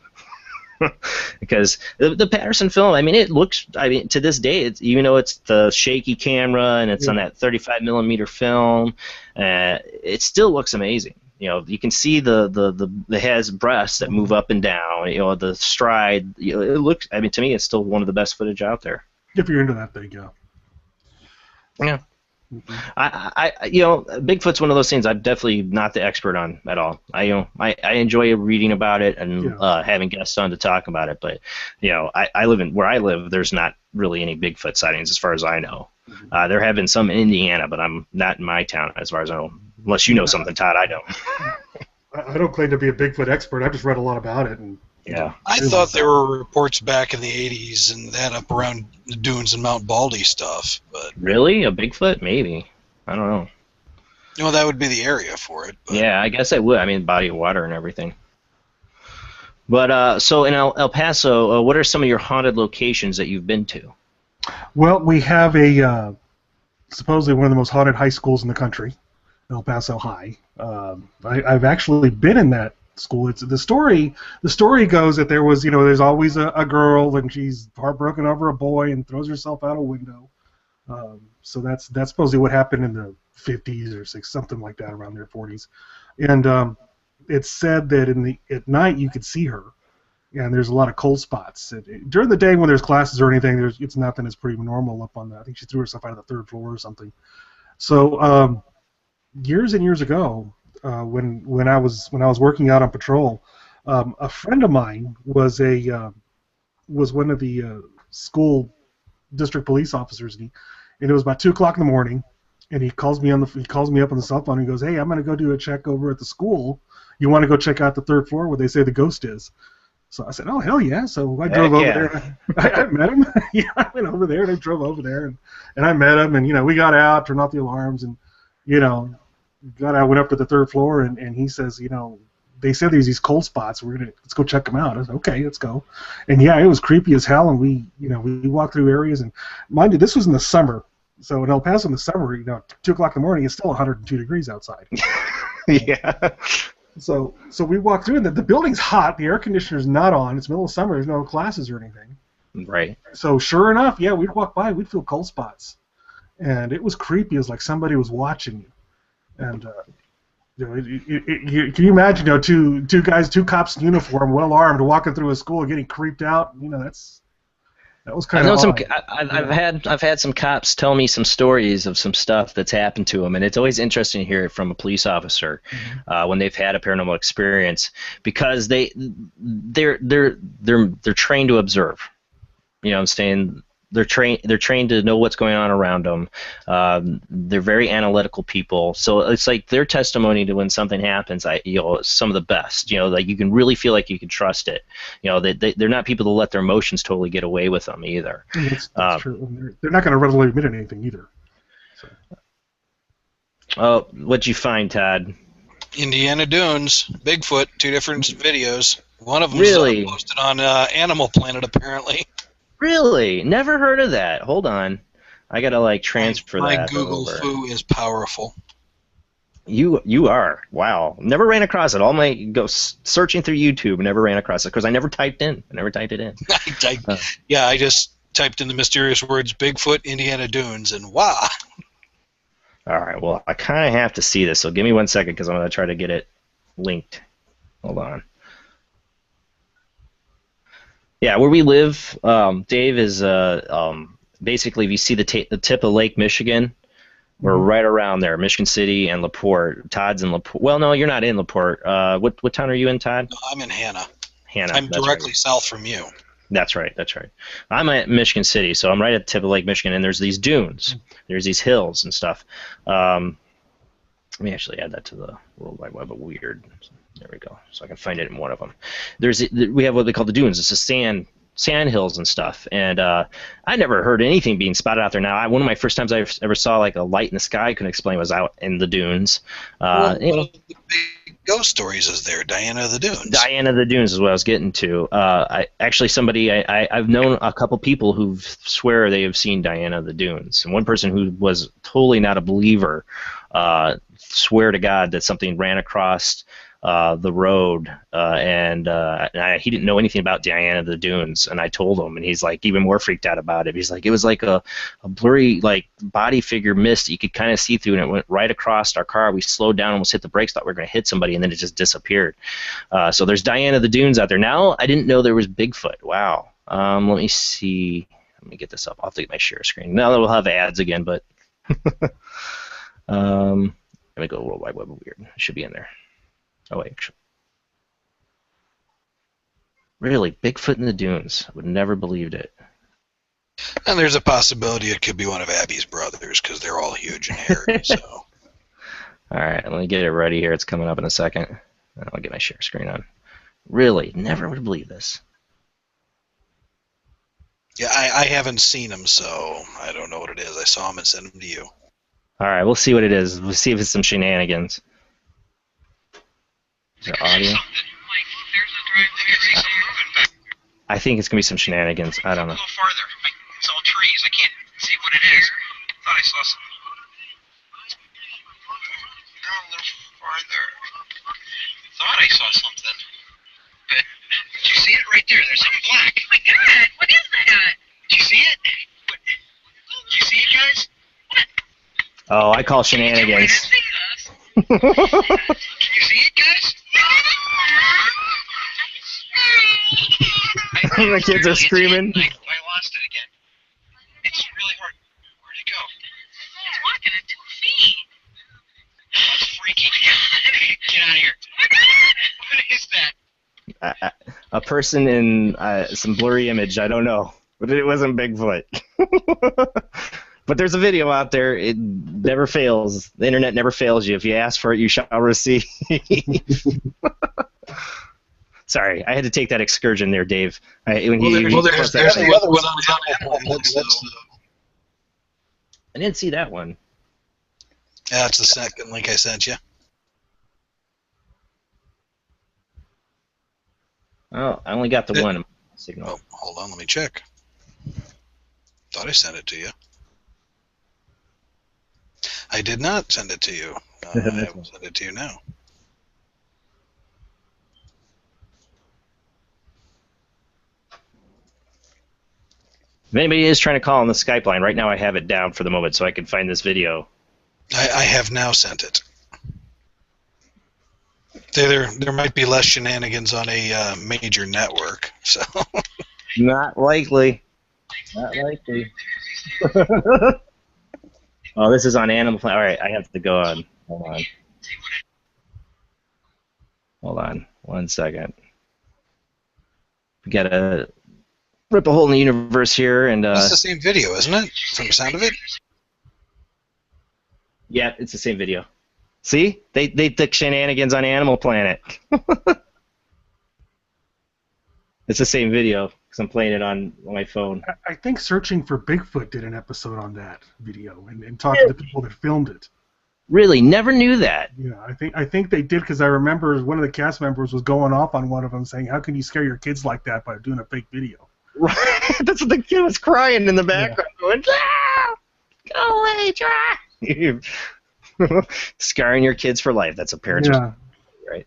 Because the Patterson film, I mean, it looks. I mean, to this day, it's, even though it's the shaky camera and it's on that 35 millimeter film, it still looks amazing. You know, you can see the head's breasts that move up and down. You know, the stride. You know, it looks. I mean, to me, it's still one of the best footage out there. If you're into that thing, yeah. Yeah. I you know, Bigfoot's one of those things I'm definitely not the expert on at all. I enjoy reading about it and having guests on to talk about it, but you know, I live in where I live. There's not really any Bigfoot sightings as far as I know. There have been some in Indiana, but I'm not in my town as far as I know. Unless you know something, Todd, I don't. I don't claim to be a Bigfoot expert. I've just read a lot about it. And yeah. I thought there were reports back in the 80s and that up around the dunes and Mount Baldy stuff. But Really? A Bigfoot? Maybe. I don't know. no, that would be the area for it. But Yeah, I guess I would. I mean, body of water and everything. But so in El Paso, what are some of your haunted locations that you've been to? well, we have a supposedly one of the most haunted high schools in the country, El Paso High. I've actually been in that school. It's the story. The story goes that there was, you know, there's always a girl and she's heartbroken over a boy and throws herself out a window. So that's supposedly what happened in the 50s or 60s, something like that, around their 40s. And it's said that at night you could see her, and there's a lot of cold spots. During the day when there's classes or anything, it's nothing. It's pretty normal up on that. I think she threw herself out of the 3rd floor or something. So years and years ago, when I was working out on patrol, a friend of mine was one of the school district police officers, and it was about 2 o'clock in the morning, and he calls me up on the cell phone and he goes, "Hey, I'm going to go do a check over at the school. You want to go check out the 3rd floor where they say the ghost is?" So I said, "Oh, hell yeah!" So I drove over there. I met him. Yeah, I went over there and I drove over there and I met him, and you know, we got out, turned off the alarms, and you know, went up to the 3rd floor, and he says, you know, they said there's these cold spots. Let's go check them out. I said, okay, let's go. And yeah, it was creepy as hell. And we walked through areas, and mind you, this was in the summer. So in El Paso in the summer, you know, 2 o'clock in the morning, it's still 102 degrees outside. Yeah. So we walked through, and the building's hot. The air conditioner's not on. It's middle of summer. There's no classes or anything. Right. So sure enough, yeah, we'd walk by, we'd feel cold spots, and it was creepy. It was like somebody was watching you. And you know, can you imagine, you know, two guys, 2 cops in uniform, well armed, walking through a school, getting creeped out? You know, that was kind of. I've had some cops tell me some stories of some stuff that's happened to them, and it's always interesting to hear it from a police officer when they've had a paranormal experience, because they're trained to observe. You know what I'm saying? They're trained to know what's going on around them. They're very analytical people, so it's like their testimony to when something happens, it's some of the best. You know, like you can really feel like you can trust it. You know, they're not people to let their emotions totally get away with them either. That's true. They're not going to readily admit anything either. So. What'd you find, Todd? Indiana Dunes, Bigfoot, 2 different videos. One of them Really? posted on Animal Planet, apparently. Really? Never heard of that. Hold on. I gotta like transfer my that Google over. foo is powerful. You are. Wow. Never ran across it. All my searching through YouTube, never ran across it because I never typed it in. I just typed in the mysterious words Bigfoot, Indiana Dunes, and wow. All right. Well, I kind of have to see this, so give me 1 second because I'm gonna try to get it linked. Hold on. Yeah, where we live, Dave, is basically if you see the tip of Lake Michigan, we're right around there, Michigan City and LaPorte. Todd's in LaPorte. Well, no, you're not in LaPorte. What town are you in, Todd? No, I'm in Hannah. Hannah. I'm directly south from you. That's right. I'm at Michigan City, so I'm right at the tip of Lake Michigan, and there's these dunes. There's these hills and stuff. Let me actually add that to the World Wide Web of Weird. There we go. So I can find it in one of them. We have what they call the dunes. It's the sand hills and stuff. And I never heard anything being spotted out there. Now, one of my first times I ever saw like a light in the sky, I couldn't explain, was out in the dunes. One of the big ghost stories is there, Diana of the Dunes. Diana of the Dunes is what I was getting to. I've known a couple people who swear they have seen Diana of the Dunes. And one person who was totally not a believer swear to God that something ran across the road, and he didn't know anything about Diana of the Dunes, and I told him, and he's like even more freaked out about it. He's like, it was like a blurry like body figure mist you could kind of see through, and it went right across our car. We slowed down, almost hit the brakes, thought we were going to hit somebody, and then it just disappeared. So there's Diana of the Dunes out there. Now I didn't know there was Bigfoot. Wow. Let me see. Let me get this up. I'll have to get my share screen. Now that we'll have ads again, but let me go World Wide Web of Weird. It should be in there. Oh, wait. Really? Bigfoot in the dunes. I would never believed it. And there's a possibility it could be one of Abby's brothers, because they're all huge and hairy. So. All right, let me get it ready here. It's coming up in a second. I'll get my share screen on. Really? Never would believe this. Yeah, I haven't seen him, so I don't know what it is. I saw him and sent him to you. All right, we'll see what it is. We'll see if it's some shenanigans. Is there audio? I think it's going to be some shenanigans. I don't know. A little farther. It's all trees. I can't see what it is. I thought I saw something. No, a little farther. Thought I saw something. But did you see it right there? There's something black. Oh my God! What is that? Did you see it? What? Did you see it, guys? What? Oh, I call shenanigans. Can you see it, guys? The kids are screaming. I lost it again. It's really hard. Where'd it go? It's walking at 2 feet. That's freaky. Get out of here. What is that? A person in some blurry image. I don't know, but it wasn't Bigfoot. But there's a video out there. It never fails. The internet never fails you. If you ask for it, you shall receive. Sorry, I had to take that excursion there, Dave. I didn't see that one. Yeah, that's the second link I sent you. Oh, I only got the one signal. Oh, hold on, let me check. Thought I sent it to you. I did not send it to you. I will send it to you now. If anybody is trying to call on the Skype line, right now I have it down for the moment so I can find this video. I have now sent it. There might be less shenanigans on a major network, so. Not likely. Not likely. Oh, this is on Animal Planet. All right, I have to go on. Hold on. Hold on. 1 second. We gotta rip a hole in the universe here, and it's the same video, isn't it? From the sound of it. Yeah, it's the same video. See, they took shenanigans on Animal Planet. It's the same video because I'm playing it on my phone. I think Searching for Bigfoot did an episode on that video and talked to the people that filmed it. Really, never knew that. Yeah, I think they did because I remember one of the cast members was going off on one of them saying, "How can you scare your kids like that by doing a fake video?" Right, that's what the kid was crying in the background, going, "Ah, go away, try." Scarring your kids for life. That's a parent's right?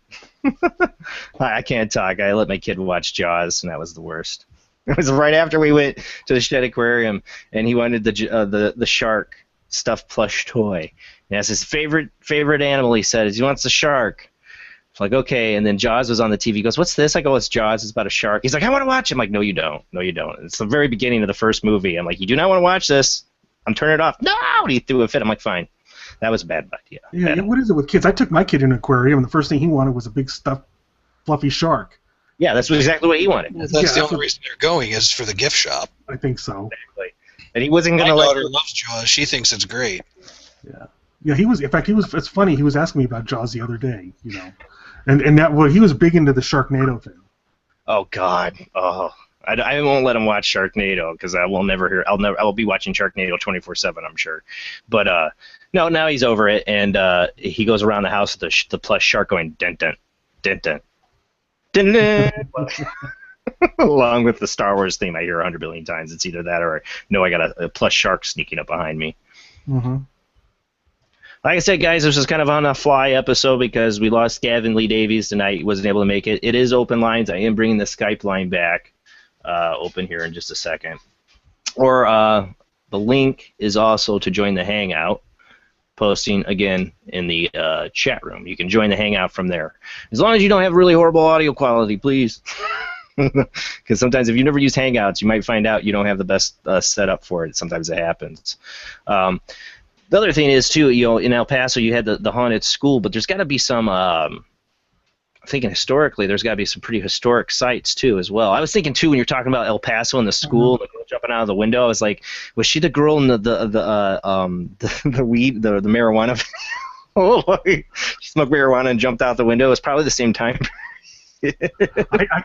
I can't talk. I let my kid watch Jaws, and that was the worst. It was right after we went to the Shed Aquarium, and he wanted the shark stuffed plush toy. And that's his favorite animal, he said, is he wants the shark. It's like, okay, and then Jaws was on the TV. He goes, what's this? I go, it's Jaws. It's about a shark. He's like, I want to watch it. I'm like, no, you don't. No, you don't. It's the very beginning of the first movie. I'm like, you do not want to watch this. I'm turning it off. No! And he threw a fit. I'm like, fine. That was a bad idea. Yeah, what is it with kids? I took my kid in an aquarium, and the first thing he wanted was a big stuffed, fluffy shark. Yeah, that's exactly what he wanted. That's the only reason they're going is for the gift shop. I think so. Exactly. And he wasn't going to My let daughter loves Jaws. She thinks it's great. Yeah. Yeah, he was. In fact, he was. It's funny. He was asking me about Jaws the other day. And that he was big into the Sharknado thing. Oh God. Oh. I won't let him watch Sharknado because I will never hear. I will be watching Sharknado 24/7. I'm sure. But no, now he's over it, and he goes around the house with the plush shark going dent dent dent dent dent dent. Along with the Star Wars theme I hear 100 billion times. It's either that or no, I got a plush shark sneaking up behind me. Mm-hmm. Like I said, guys, this was kind of on a fly episode because we lost Gavin Lee Davies tonight. He wasn't able to make it. It is open lines. I am bringing the Skype line back open here in just a second. Or the link is also to join the Hangout, posting again in the chat room. You can join the Hangout from there. As long as you don't have really horrible audio quality, please. Because sometimes if you never use Hangouts, you might find out you don't have the best setup for it. Sometimes it happens. The other thing is, too, in El Paso you had the haunted school, but there's got to be some, I'm thinking historically, there's got to be some pretty historic sites, too, as well. I was thinking, too, when you're talking about El Paso and the school, the girl jumping out of the window, I was like, was she the girl in the weed, the marijuana? Oh, she smoked marijuana and jumped out the window. It was probably the same time. I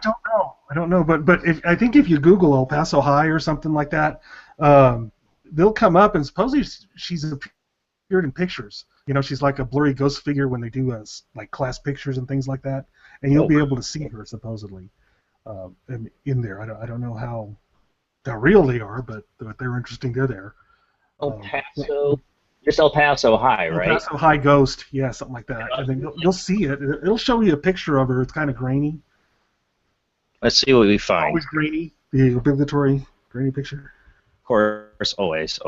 don't know, but I think if you Google El Paso High or something like that, they'll come up, and supposedly she's appeared in pictures. She's like a blurry ghost figure when they do like class pictures and things like that, and you'll be able to see her supposedly in there. I don't know how real they are, but they're interesting. They're there. El Paso, just El Paso High, right? El Paso High Ghost, yeah, something like that. I think you'll see it. It'll show you a picture of her. It's kind of grainy. Let's see what we find. Always grainy. The obligatory grainy picture. Of course, always.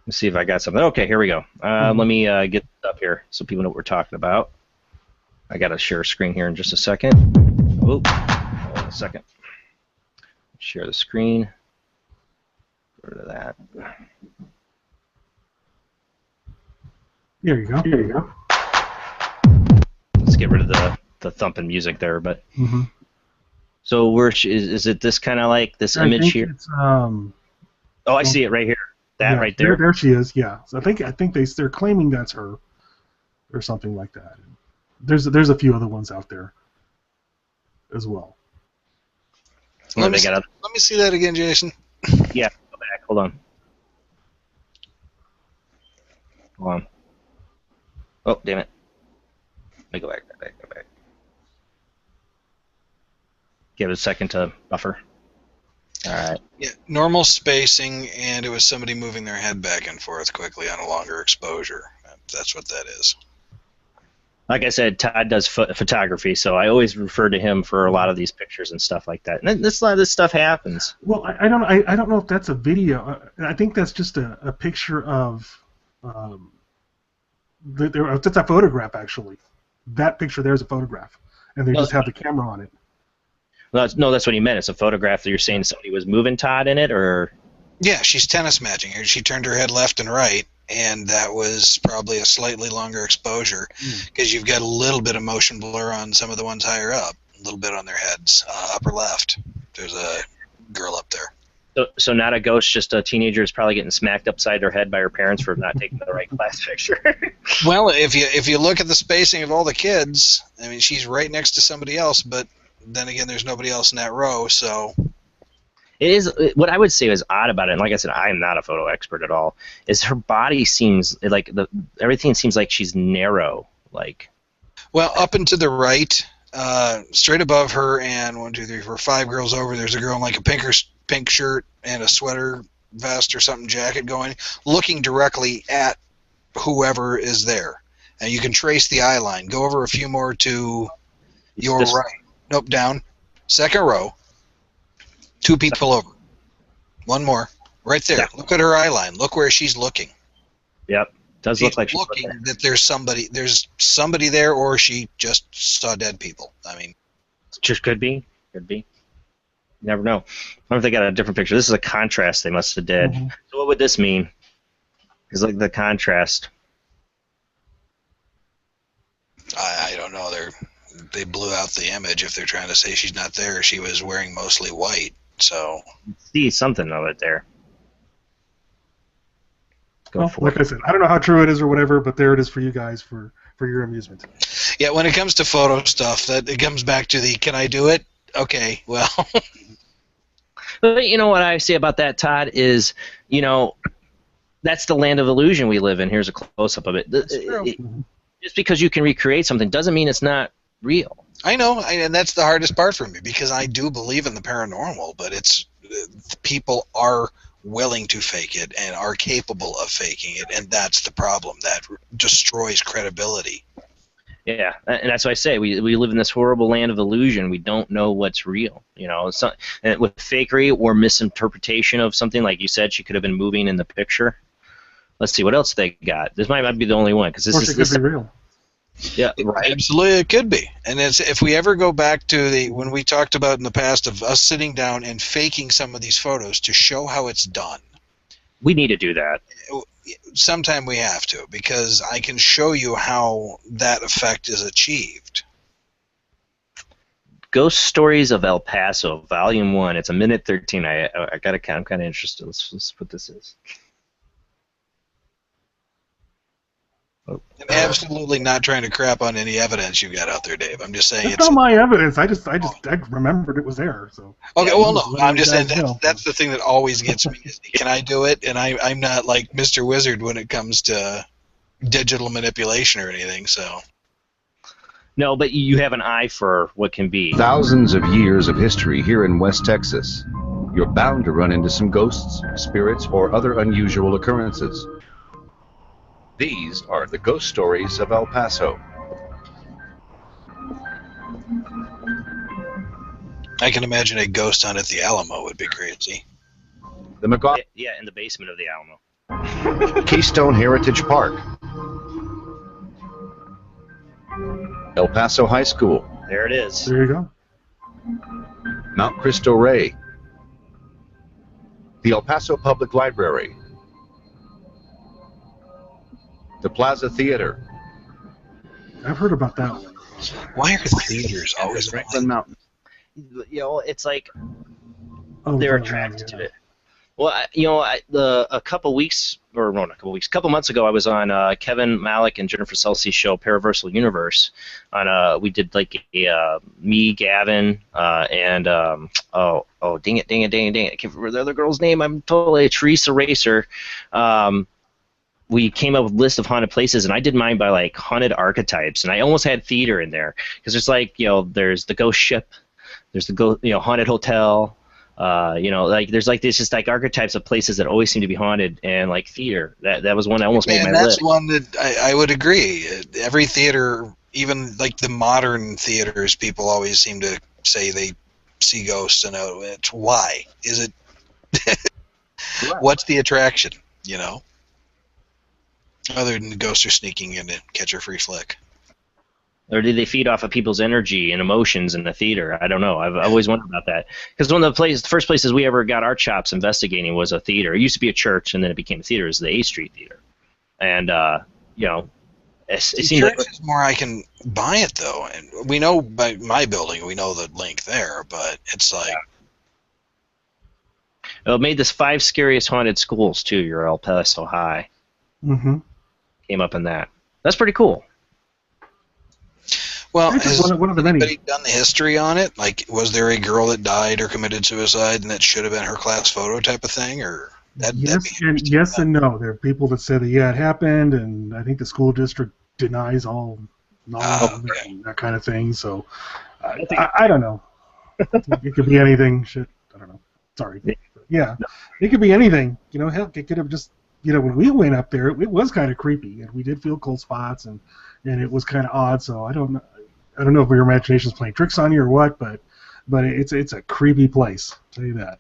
Let's see if I got something. Okay, here we go. Let me get this up here so people know what we're talking about. I got to share a screen here in just a second. Oh, hold on a second. Share the screen. Go to that. There you go. Let's get rid of the thumping music there, but. Mm-hmm. So is it this kind of like this image here? It's, I see it right here. That right there. There she is. Yeah. So I think they're claiming that's her, or something like that. There's a few other ones out there, as well. Let me see that again, Jason. Yeah. Go back. Hold on. Oh, damn it. Let me go back. Give it a second to buffer. All right. Yeah, normal spacing, and it was somebody moving their head back and forth quickly on a longer exposure. That's what that is. Like I said, Todd does photography, so I always refer to him for a lot of these pictures and stuff like that. And a lot of this stuff happens. Well, I don't know if that's a video. I think that's just a picture of. It's a photograph, actually. That picture there is a photograph, and they just have the camera on it. That's what he meant. It's a photograph that you're saying somebody was moving Todd in it, or? Yeah, she's tennis matching her. She turned her head left and right, and that was probably a slightly longer exposure because you've got a little bit of motion blur on some of the ones higher up, a little bit on their heads. Upper left, there's a girl up there. So not a ghost, just a teenager is probably getting smacked upside their head by her parents for not taking the right class picture. Well, if you look at the spacing of all the kids, I mean, she's right next to somebody else, but then again, there's nobody else in that row, so. It is what I would say is odd about it, and like I said, I am not a photo expert at all. Is her body seems like everything seems like she's narrow, like. Well, up and to the right, straight above her, and 1, 2, 3, 4, 5 girls over. There's a girl in like a pink shirt and a sweater vest or something jacket going, looking directly at whoever is there, and you can trace the eye line. Go over a few more to your right. Nope, down. Second row. 2 people over. One more. Right there. Yeah. Look at her eye line. Look where she's looking. Yep. Does look like she's looking that there's somebody there, or she just saw dead people. I mean, just could be. You never know. I wonder if they got a different picture. This is a contrast they must have did. Mm-hmm. So what would this mean? Because like the contrast. I don't know. They blew out the image if they're trying to say she's not there. She was wearing mostly white, so. See something of it there. Well, like I said, I don't know how true it is or whatever, but there it is for you guys for your amusement. Yeah, when it comes to photo stuff, that it comes back to the can I do it? Okay, well. But you know what I say about that, Todd, is, you know, that's the land of illusion we live in. Here's a close-up of it. Just because you can recreate something doesn't mean it's not real. I know, and that's the hardest part for me, because I do believe in the paranormal, but it's people are willing to fake it and are capable of faking it, and that's the problem. That destroys credibility. Yeah, and that's why I say we live in this horrible land of illusion. We don't know what's real. You know, and with fakery or misinterpretation of something, like you said, she could have been moving in the picture. Let's see, what else they got? This might not be the only one, because this could be real. Yeah, right. Absolutely, it could be. And if we ever go back to when we talked about in the past of us sitting down and faking some of these photos to show how it's done. We need to do that. Sometime we have to, because I can show you how that effect is achieved. Ghost Stories of El Paso, Volume 1. It's a minute 13. I'm kind of interested. Let's see what this is. I'm absolutely not trying to crap on any evidence you got out there, Dave. I'm just saying it's not my evidence. I remembered it was there. So okay, well, no, I'm just saying that's the thing that always gets me. Is, can I do it? And I'm not like Mr. Wizard when it comes to digital manipulation or anything. So no, but you have an eye for what can be. Thousands of years of history here in West Texas. You're bound to run into some ghosts, spirits, or other unusual occurrences. These are the ghost stories of El Paso. I can imagine a ghost hunt at the Alamo would be crazy. The Yeah, in the basement of the Alamo. Keystone Heritage Park. El Paso High School. There it is. There you go. Mount Cristo Rey. The El Paso Public Library. The Plaza Theater. I've heard about that one. Why are theaters always Franklin Mountain? You know, it's like they're attracted to it. Well, a couple months ago, I was on Kevin Malick and Jennifer Selsey's show, Paraversal Universe. We did like me, Gavin, and dang it, I can't remember the other girl's name. I'm totally Teresa Racer. We came up with a list of haunted places, and I did mine by like haunted archetypes, and I almost had theater in there because there's like there's the ghost ship, there's the haunted hotel, there's like this just like archetypes of places that always seem to be haunted, and like theater. That was one I almost made my list. That's one that I would agree. Every theater, even like the modern theaters, people always seem to say they see ghosts, and it's why is it? What's the attraction? You know. Other than the ghosts are sneaking in to catch a free flick. Or did they feed off of people's energy and emotions in the theater? I don't know. I've always wondered about that. Because one of the first places we ever got our chops investigating was a theater. It used to be a church, and then it became a theater. It was the A Street Theater. And, it seems like... Church is more I can buy it, though. And we know by my building, we know the link there, but it's like... Yeah. Well, it made this 5 scariest haunted schools, too, your El Paso High. Mm-hmm. Came up in that. That's pretty cool. Well, has anybody done the history on it? Like, was there a girl that died or committed suicide and that should have been her class photo type of thing? Or yes and no. There are people that say that, yeah, it happened, and I think the school district denies all knowledge and that kind of thing. So, I don't know. It could be anything. Shit, I don't know. Sorry. Yeah, it could be anything. Hell, it could have just... when we went up there, it was kind of creepy, and we did feel cold spots, and it was kind of odd. So I don't know if your imagination's playing tricks on you or what, but it's a creepy place. I'll tell you that.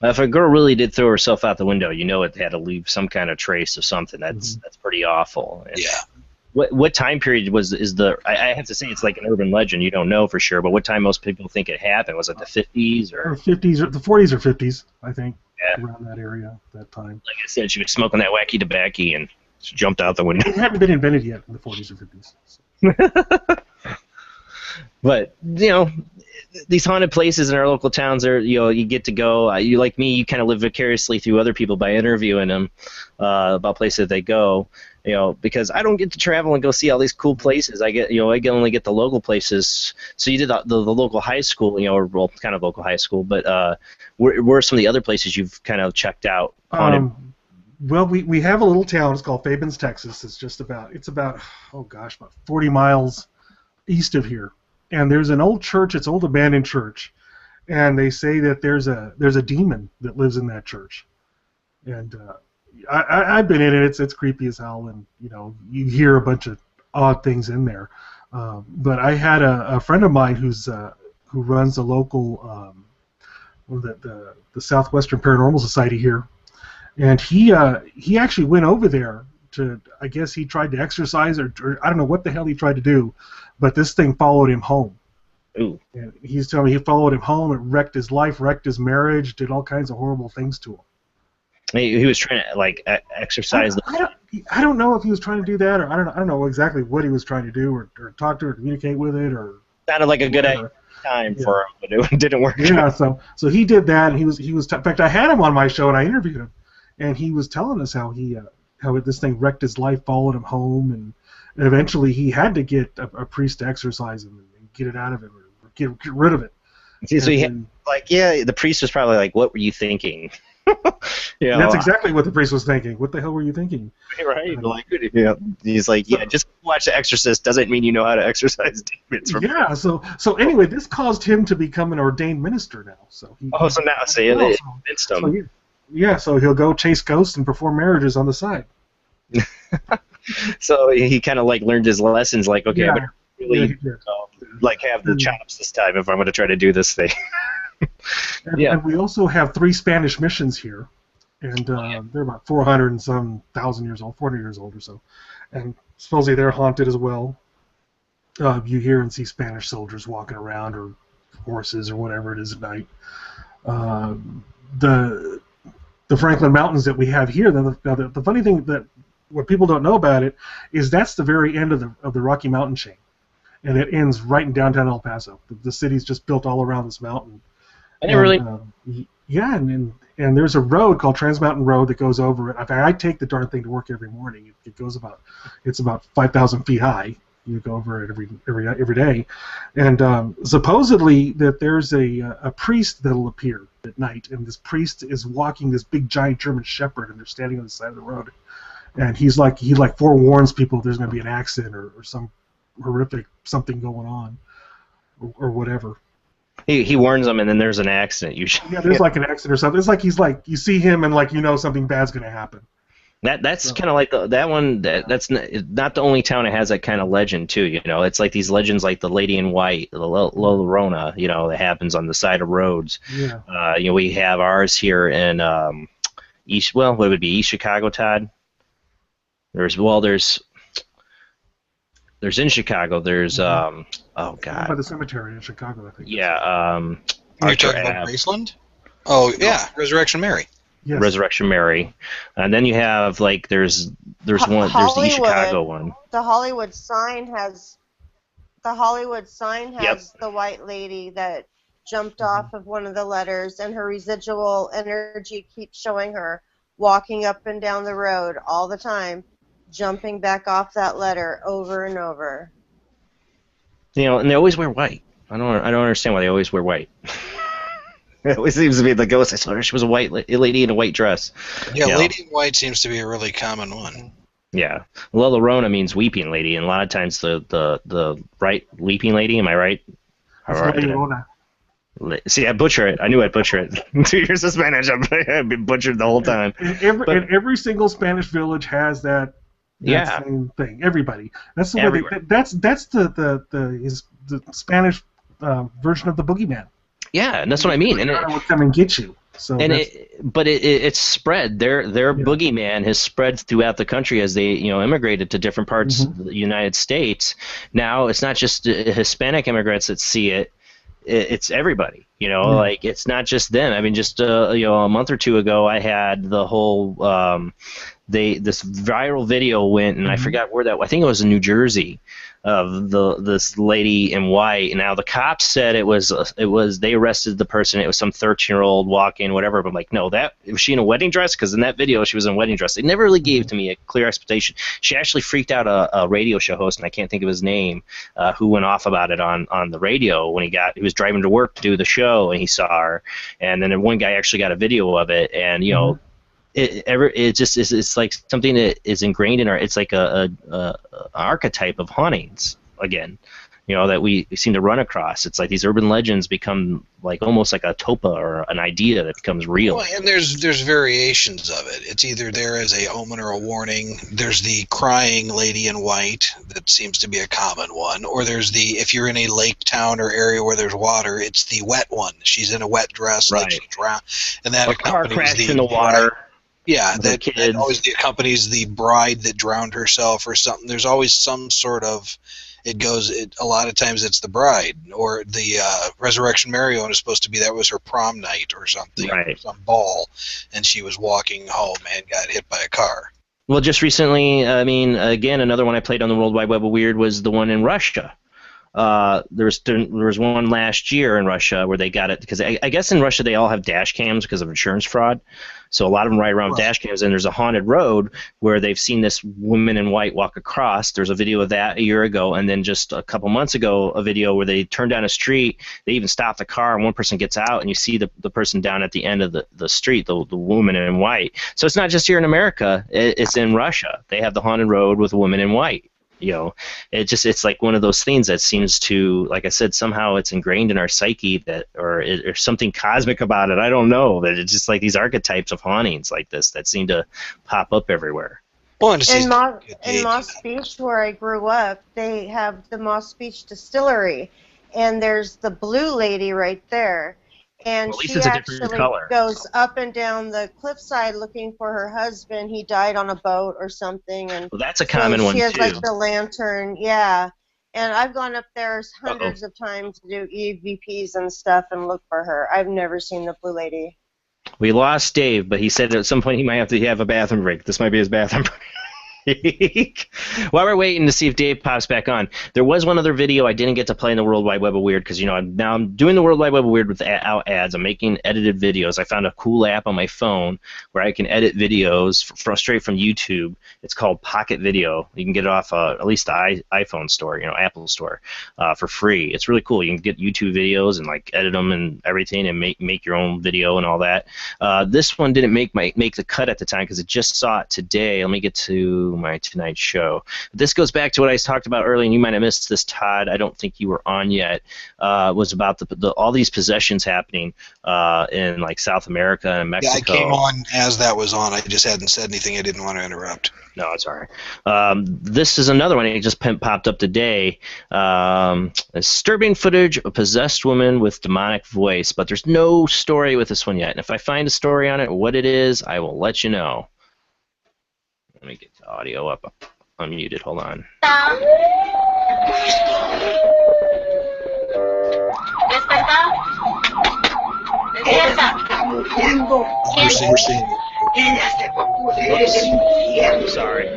If a girl really did throw herself out the window, it had to leave some kind of trace of something. That's pretty awful. And yeah. What time period I have to say it's like an urban legend. You don't know for sure, but what time most people think it happened? Was it the 50s or 50s or the 40s or 50s? I think. Yeah. Around that area at that time. Like I said, she was smoking that wacky tobacco and she jumped out the window. It hadn't been invented yet in the 40s or 50s. So. But, these haunted places in our local towns are, you get to go. You like me, you kind of live vicariously through other people by interviewing them about places they go. Because I don't get to travel and go see all these cool places. I can only get the local places. So you did the local high school, or well, kind of local high school. But where are some of the other places you've kind of checked out? Well, we have a little town. It's called Fabens, Texas. It's about 40 miles east of here. And there's an old church. It's an old abandoned church, and they say that there's a demon that lives in that church. And I've been in it. It's creepy as hell, and you hear a bunch of odd things in there. But I had a friend of mine who runs the local the Southwestern Paranormal Society here, and he actually went over there to, I guess he tried to exercise or I don't know what the hell he tried to do, but this thing followed him home. Ooh. And he's telling me he followed him home. It wrecked his life, wrecked his marriage, did all kinds of horrible things to him. He was trying to exercise. I don't know if he was trying to do that, or I don't know exactly what he was trying to do, or talk to her, communicate with it, or sounded like a good time for him, but it didn't work. Yeah, so he did that, and he was. In fact, I had him on my show and I interviewed him, and he was telling us how this thing wrecked his life, followed him home, and eventually he had to get a priest to exorcise him and get it out of him, or get rid of it. See, so the priest was probably like, "What were you thinking?" That's exactly what the priest was thinking. What the hell were you thinking? Right. He's like, just watch The Exorcist doesn't mean you know how to exorcise demons. So anyway, this caused him to become an ordained minister now. So they convinced him. So he'll go chase ghosts and perform marriages on the side. So he kind of learned his lessons. I better really have the chops this time if I'm going to try to do this thing. And we also have 3 Spanish missions here, and they're about 400 and some thousand years old, 400 years old or so, and supposedly they're haunted as well. You hear and see Spanish soldiers walking around, or horses, or whatever it is at night. The Franklin Mountains that we have here. The funny thing that what people don't know about it is that's the very end of the Rocky Mountain chain, and it ends right in downtown El Paso. The city's just built all around this mountain. And there's a road called Trans Mountain Road that goes over it. I take the darn thing to work every morning. It's about 5,000 feet high. You go over it every day, and supposedly that there's a priest that'll appear at night, and this priest is walking this big giant German Shepherd, and they're standing on the side of the road, and he forewarns people there's going to be an accident or some horrific something going on, or whatever. He warns them, and then there's an accident usually. Yeah, there's an accident or something. It's he's you see him, and something bad's going to happen. That's kind of like that one. That's not the only town that has that kind of legend too. It's like these legends, like the Lady in White, the La Llorona. That happens on the side of roads. Yeah. We have ours here in East. Well, what would it be, East Chicago, Todd? There's in Chicago. There's oh God. By the cemetery in Chicago, I think. Yeah. Are you talking about Graceland? Oh yeah, Resurrection Mary. Yes. Resurrection Mary, and then you have there's one. There's the East Chicago one. The Hollywood sign has the white lady that jumped off of one of the letters, and her residual energy keeps showing her walking up and down the road all the time, jumping back off that letter over and over. And they always wear white. I don't understand why they always wear white. It always seems to be the ghost. I saw her. She was a white lady in a white dress. Yeah, Lady in White seems to be a really common one. Yeah, La Llorona means weeping lady, and a lot of times the right weeping lady. Am I right? See, I butcher it. I knew I'd butcher it. 2 years of Spanish, I've been butchered the whole time. And every single Spanish village has that same thing. Everybody. That's the way that's the Spanish version of the boogeyman. Yeah, and that's what I mean. And it would come and get you. So it's spread. Their boogeyman has spread throughout the country as they immigrated to different parts of the United States. Now it's not just Hispanic immigrants that see it. It's everybody. You know, like it's not just them. I mean, just a month or two ago, I had the whole this viral video went, and I forgot where that. I think it was in New Jersey, of this lady in white. And now the cops said it was they arrested the person. It was some 13-year-old walking, whatever. But I'm like, no, was she in a wedding dress? Because in that video, she was in a wedding dress. They never really gave to me a clear explanation. She actually freaked out a radio show host, and I can't think of his name, who went off about it on the radio when he was driving to work to do the show, and he saw her. And then one guy actually got a video of it, and you know. It's like something that is ingrained in it's like a archetype of hauntings again, you know, that we seem to run across. It's like these urban legends become like almost like a topa or an idea that becomes real. Well, and there's variations of it. It's either there as a omen or a warning. There's the crying lady in white that seems to be a common one, or there's if you're in a lake town or area where there's water, it's the wet one. She's in a wet dress, like she drowned, and that car crashed in the water. Yeah, that always accompanies the bride that drowned herself or something. There's always some sort of, a lot of times it's the bride, or the Resurrection Marion is supposed to be, that was her prom night or something, or some ball, and she was walking home and got hit by a car. Well, just recently, I mean, again, another one I played on the World Wide Web of Weird was the one in Russia. There was one last year in Russia where they got it, because I guess in Russia they all have dash cams because of insurance fraud. So a lot of them ride around with dash cams, and there's a haunted road where they've seen this woman in white walk across. There's a video of that a year ago, and then just a couple months ago, a video where they turn down a street, they even stop the car, and one person gets out, and you see the person down at the end of the street, the woman in white. So it's not just here in America, it's in Russia. They have the haunted road with a woman in white. You know, it's like one of those things that seems to, like I said, somehow it's ingrained in our psyche that, or something cosmic about it. I don't know, that it's just like these archetypes of hauntings like this that seem to pop up everywhere. Well, in Moss Beach, where I grew up, they have the Moss Beach Distillery, and there's the blue lady right there. And she actually goes up and down the cliffside looking for her husband. He died on a boat or something. And well, that's a common one, too. She has like the lantern, yeah. And I've gone up there hundreds of times to do EVPs and stuff and look for her. I've never seen the blue lady. We lost Dave, but he said at some point he might have to have a bathroom break. This might be his bathroom break. While we're waiting to see if Dave pops back on, there was one other video I didn't get to play in the World Wide Web of Weird, because now I'm doing the World Wide Web of Weird without ads. I'm making edited videos. I found a cool app on my phone where I can edit videos straight from YouTube. It's called Pocket Video. You can get it off at least the iPhone store, Apple store, for free. It's really cool. You can get YouTube videos and like edit them and everything, and make your own video and all that. This one didn't make the cut at the time because I just saw it today. Let me get to my Tonight Show. This goes back to what I talked about earlier, and you might have missed this, Todd. I don't think you were on yet. Was about all these possessions happening in like South America and Mexico. Yeah, I came on as that was on. I just hadn't said anything. I didn't want to interrupt. No, it's all right. This is another one. It just popped up today. Disturbing footage of a possessed woman with demonic voice, but there's no story with this one yet. And if I find a story on it or what it is, I will let you know. Let me get the audio up. Unmuted. Hold on. We're seeing. Oops, sorry.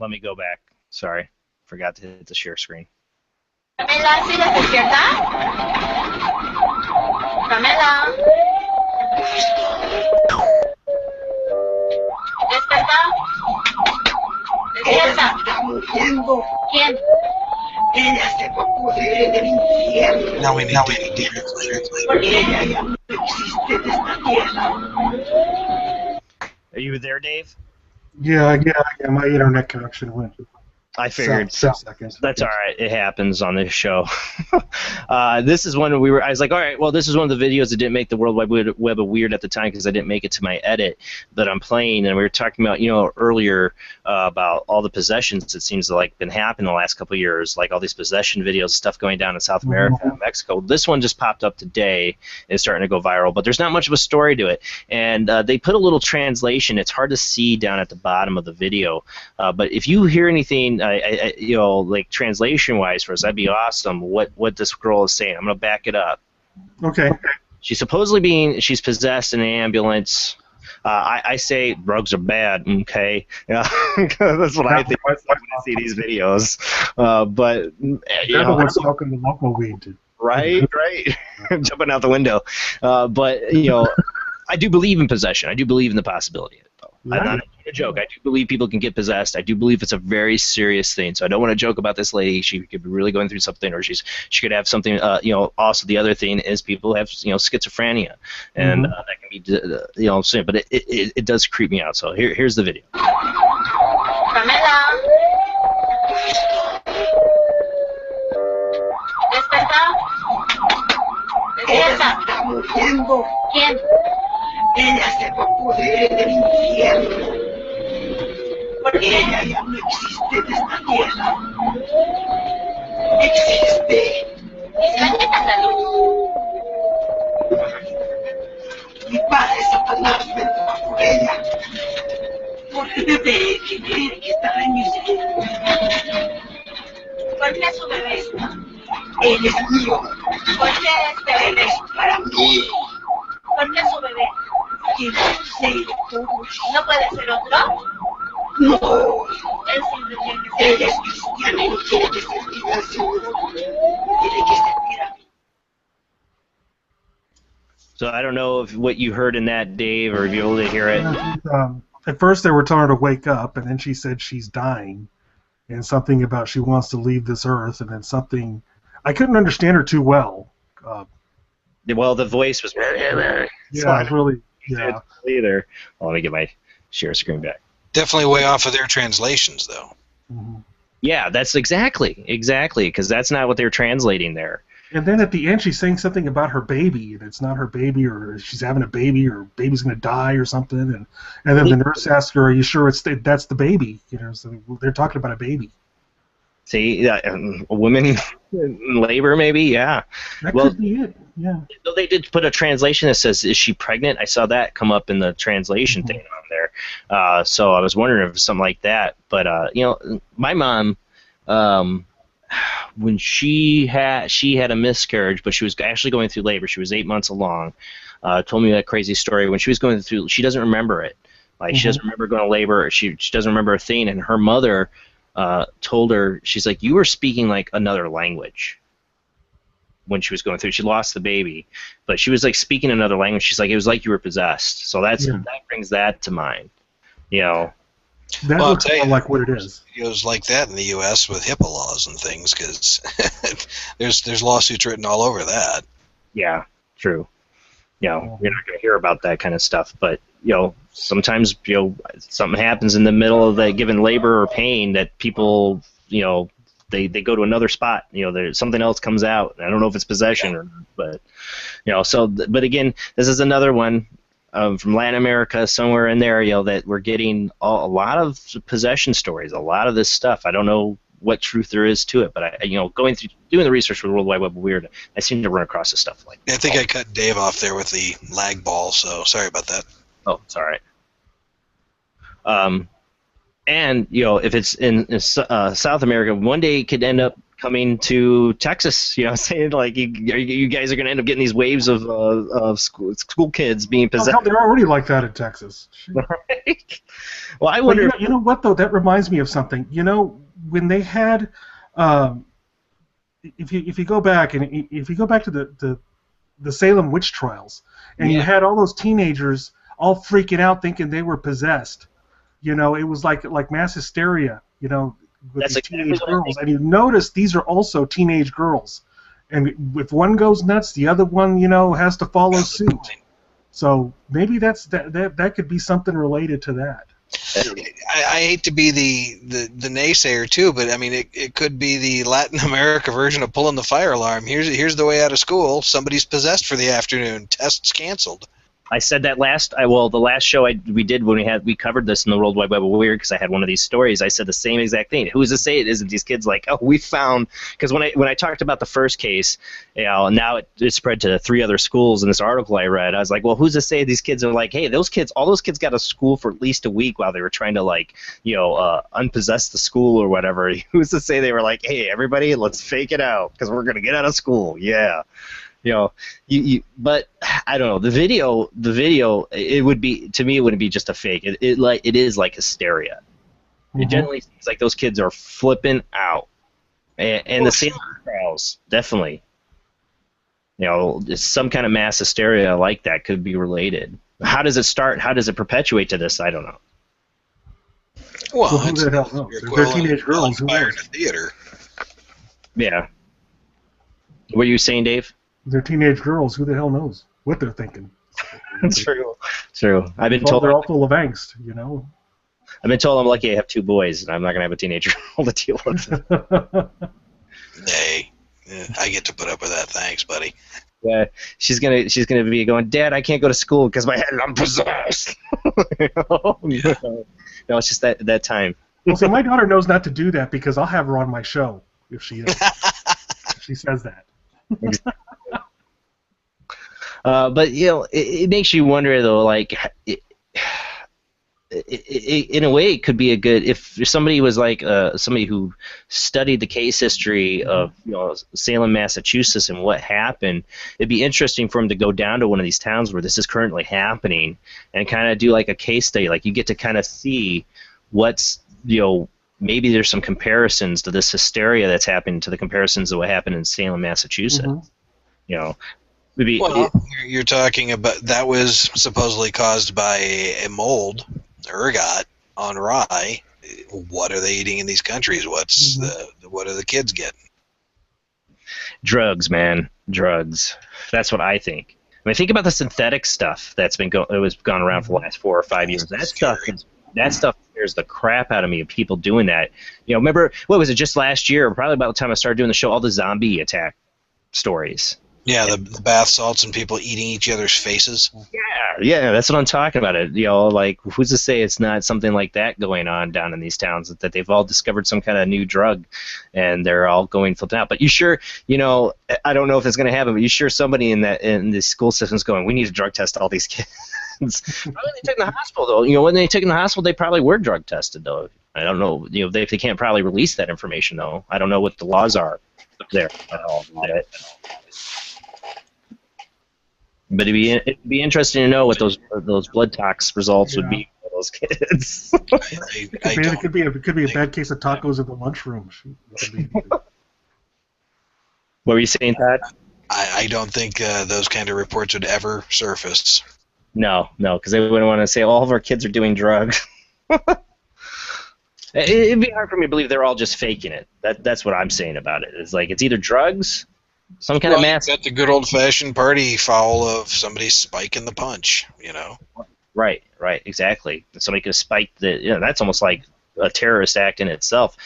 Let me go back. Sorry. Forgot to hit the share screen. Pamela, ¿sí la despierta? Pamela. ¿Despierta? ¿Despierta? ¿Quién? Ella se fue a pudrir en el infierno. Now we need to Porque ella ya no existe en esta tierra. Are you there, Dave? Yeah, my internet connection went. I figured. Seconds. That's all right. It happens on this show. This is one I was like, all right, well, this is one of the videos that didn't make the World Wide Web of Weird at the time because I didn't make it to my edit that I'm playing. And we were talking about, earlier about all the possessions that seems to like been happening the last couple of years, like all these possession videos, stuff going down in South America and Mexico. This one just popped up today and it's starting to go viral, but there's not much of a story to it. And they put a little translation. It's hard to see down at the bottom of the video. But if you hear anything you know, like translation-wise for us, that'd be awesome. What this girl is saying. I'm gonna back it up. Okay. She's supposedly she's possessed in an ambulance. I say drugs are bad, okay? Yeah, that's what I think when I see these videos. But you know, what's smoking the local weed. Right. Jumping out the window. But you know, I do believe in possession. I do believe in the possibility of it, though. I'm not a joke. I do believe people can get possessed. I do believe it's a very serious thing. So I don't want to joke about this lady. She could be really going through something, or she could have something. You know, also the other thing is people have, you know, schizophrenia, and that can be, you know, but it does creep me out. So here's the video. Pamela. ¿Desperta? Ella está muriendo. ¿Quién? Ella se va a pudrir en el infierno. Porque ella ya no existe en esta tierra. Existe. Isabel, ¿qué pasa, Luz? Mi padre Satanás vendrá por ella. Por el bebé que tiene que estar en mi ser. ¿Por qué su bebé? Él es mío. ¿Por qué este Él bebé? es para mí. ¿Por qué su bebé? Quiero ser todos. ¿No puede ser otro? No. Él siempre tiene que ser. Ella es cristiana y no quiere que se olvide al Señor. Tiene que servir a mí. So I don't know if what you heard in that, Dave, or if you're able to hear it. At first they were telling her to wake up, and then she said she's dying, and something about she wants to leave this earth, and then something. I couldn't understand her too well. Well, the voice was. Yeah, it's really. Yeah. Either. Well, let me get my share screen back. Definitely way off of their translations, though. Mm-hmm. Yeah, that's exactly, because that's not what they're translating there. And then at the end, she's saying something about her baby, and it's not her baby, or she's having a baby, or baby's going to die, or something. And then the nurse asks her, "Are you sure that's the baby?" You know, so they're talking about a baby. See, women in labor, maybe, yeah. That could be it. Yeah. Though they did put a translation that says, "Is she pregnant?" I saw that come up in the translation thing on there. So I was wondering if it was something like that. But you know, my mom. When she had a miscarriage, but she was actually going through labor. She was 8 months along. Told me that crazy story. When she was going through, she doesn't remember it. Like she doesn't remember going to labor. She doesn't remember a thing. And her mother told her, she's like, "You were speaking like another language." When she was going through, she lost the baby, but she was like speaking another language. She's like, it was like you were possessed. So that brings that to mind. You know. That looks more like what it is. It was like that in the U.S. with HIPAA laws and things, because there's lawsuits written all over that. Yeah, true. You know, you're not going to hear about that kind of stuff, but you know, sometimes something happens in the middle of that given labor or pain that people, you know, they go to another spot. You know, there's something else comes out. I don't know if it's possession or not, but you know. So, but again, this is another one. From Latin America, somewhere in there, you know, that we're getting a lot of possession stories, a lot of this stuff. I don't know what truth there is to it, but you know, doing the research for the World Wide Web of Weird, I seem to run across this stuff like that. I think I cut Dave off there with the lag ball, so sorry about that. Oh, it's all right. And you know, if it's in South America, one day it could end up coming to Texas, you know, saying like you guys are going to end up getting these waves of school kids being possessed. Oh, hell, they're already like that in Texas. Right? Well, I wonder. You know what though? That reminds me of something. You know, when they had, if you go back to the Salem witch trials, and you had all those teenagers all freaking out thinking they were possessed. You know, it was like mass hysteria. You know. With these teenage girls, and you notice these are also teenage girls, and if one goes nuts, the other one, you know, has to follow suit. So maybe that could be something related to that. I hate to be the naysayer too, but I mean it could be the Latin America version of pulling the fire alarm. Here's the way out of school. Somebody's possessed for the afternoon. Tests canceled. I said that the last show we did when we covered this in the World Wide Web of Weird, because I had one of these stories. I said the same exact thing. Who's to say it isn't these kids like, oh, we found, because when I talked about the first case, and now it spread to 3 other schools in this article I read. I was like, well, who's to say these kids are like, hey, all those kids got to school for at least a week while they were trying to unpossess the school or whatever. Who's to say they were like, hey, everybody, let's fake it out because we're gonna get out of school. Yeah. But I don't know. The video, it would be, to me, it wouldn't be just a fake. It is like hysteria. It generally seems like those kids are flipping out, and the same trials, definitely. Some kind of mass hysteria like that could be related. How does it start? How does it perpetuate to this? I don't know. Well, who the hell knows? They're teenage girls. Who knows? In a theater. Yeah. What are you saying, Dave? They're teenage girls. Who the hell knows what they're thinking? True. I've been told they're all full of angst. I've been told I'm lucky I have 2 boys, and I'm not gonna have a teenage girl to deal with. Hey, I get to put up with that. Thanks, buddy. Yeah, she's gonna be going, Dad, I can't go to school because I'm possessed. No, it's just that time. Well, see, my daughter knows not to do that because I'll have her on my show if she says that. But it makes you wonder though, like in a way, it could be a good, if somebody was like somebody who studied the case history of Salem, Massachusetts, and what happened. It'd be interesting for him to go down to one of these towns where this is currently happening and kind of do like a case study. Like you get to kind of see what's maybe there's some comparisons to this hysteria that's happened to the comparisons of what happened in Salem, Massachusetts. Maybe you're talking about that was supposedly caused by a mold, ergot, on rye. What are they eating in these countries? What are the kids getting? Drugs, man, drugs. That's what I think. I mean, think about the synthetic stuff that's been gone around for the last 4 or 5 years. That stuff scares the crap out of me of people doing that. Remember, what was it, just last year, probably about the time I started doing the show, all the zombie attack stories. Yeah, the bath salts and people eating each other's faces. Yeah, that's what I'm talking about. Like, who's to say it's not something like that going on down in these towns, that they've all discovered some kind of new drug, and they're all going flipped out. But you sure, I don't know if it's going to happen, but you sure somebody in the school system's going, we need to drug test all these kids. Probably they took in the hospital, though. When they took in the hospital, they probably were drug tested, though. I don't know. They can't probably release that information, though. I don't know what the laws are there at all. But it'd be interesting to know what those blood tox results would be for those kids. It could be a bad case of tacos in the lunchroom. What were you saying, Todd? I don't think those kind of reports would ever surface. No, because they wouldn't want to say all of our kids are doing drugs. It'd be hard for me to believe they're all just faking it. That's what I'm saying about it. It's like it's either drugs, some kind of mass. Got the good old-fashioned party foul of somebody spiking the punch, Right, exactly. Somebody could spike the. That's almost like a terrorist act in itself,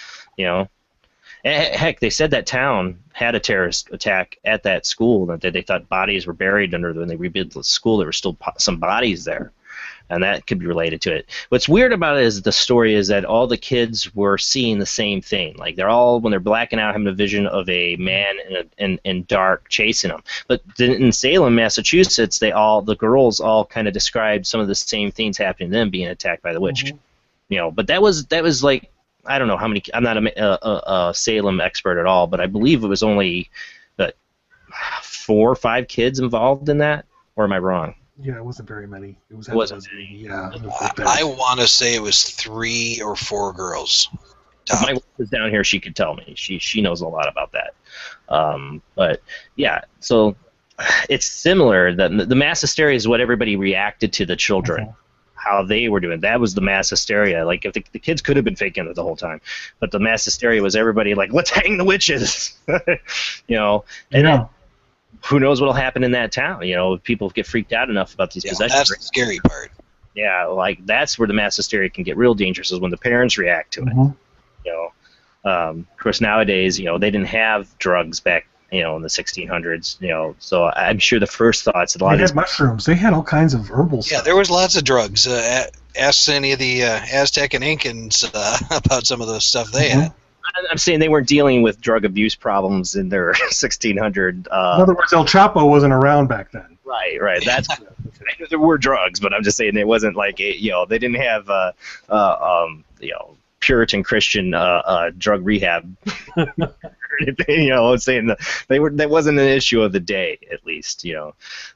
Heck, they said that town had a terrorist attack at that school, that they thought bodies were buried under when they rebuilt the school. There were still some bodies there, and that could be related to it. What's weird about it is the story is that all the kids were seeing the same thing. Like they're all, when they're blacking out, having a vision of a man in dark chasing them. But in Salem, Massachusetts, the girls all kind of described some of the same things happening to them, being attacked by the witch. But that was like, I don't know how many. I'm not a Salem expert at all, but I believe it was only 4 or 5 kids involved in that. Or am I wrong? Yeah, it wasn't very many. It wasn't many. Yeah. I want to say it was 3 or 4 girls. If my wife was down here, she could tell me. She knows a lot about that. But yeah, so it's similar. The mass hysteria is what everybody reacted to the children. How they were doing. That was the mass hysteria. Like, if the kids could have been faking it the whole time, but the mass hysteria was everybody like, let's hang the witches, and who knows what'll happen in that town, if people get freaked out enough about these possessions. That's the scary part. Yeah, like, that's where the mass hysteria can get real dangerous, is when the parents react to it. Of course, nowadays, they didn't have drugs back in the 1600s. So I'm sure the first thoughts of a lot They of had these, mushrooms. They had all kinds of herbal stuff. Yeah, there was lots of drugs. Ask any of the Aztec and Incans about some of the stuff they had. I'm saying they weren't dealing with drug abuse problems in their 1600. In other words, El Chapo wasn't around back then. Right. That's there were drugs, but I'm just saying it wasn't like they didn't have Puritan Christian drug rehab. Saying that wasn't an issue of the day, at least.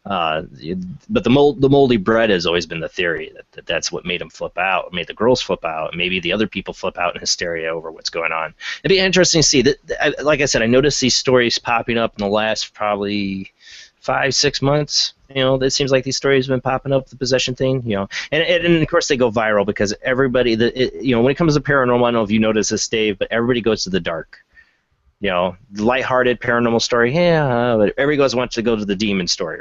But the moldy bread has always been the theory that's what made them flip out, made the girls flip out, maybe the other people flip out in hysteria over what's going on. It'd be interesting to see that. Like I said, I noticed these stories popping up in the last probably 5-6 months. It seems like these stories have been popping up, the possession thing, and of course they go viral because everybody, when it comes to paranormal, I don't know if you notice this, Dave, but everybody goes to the dark. The lighthearted paranormal story, but everybody wants to go to the demon story.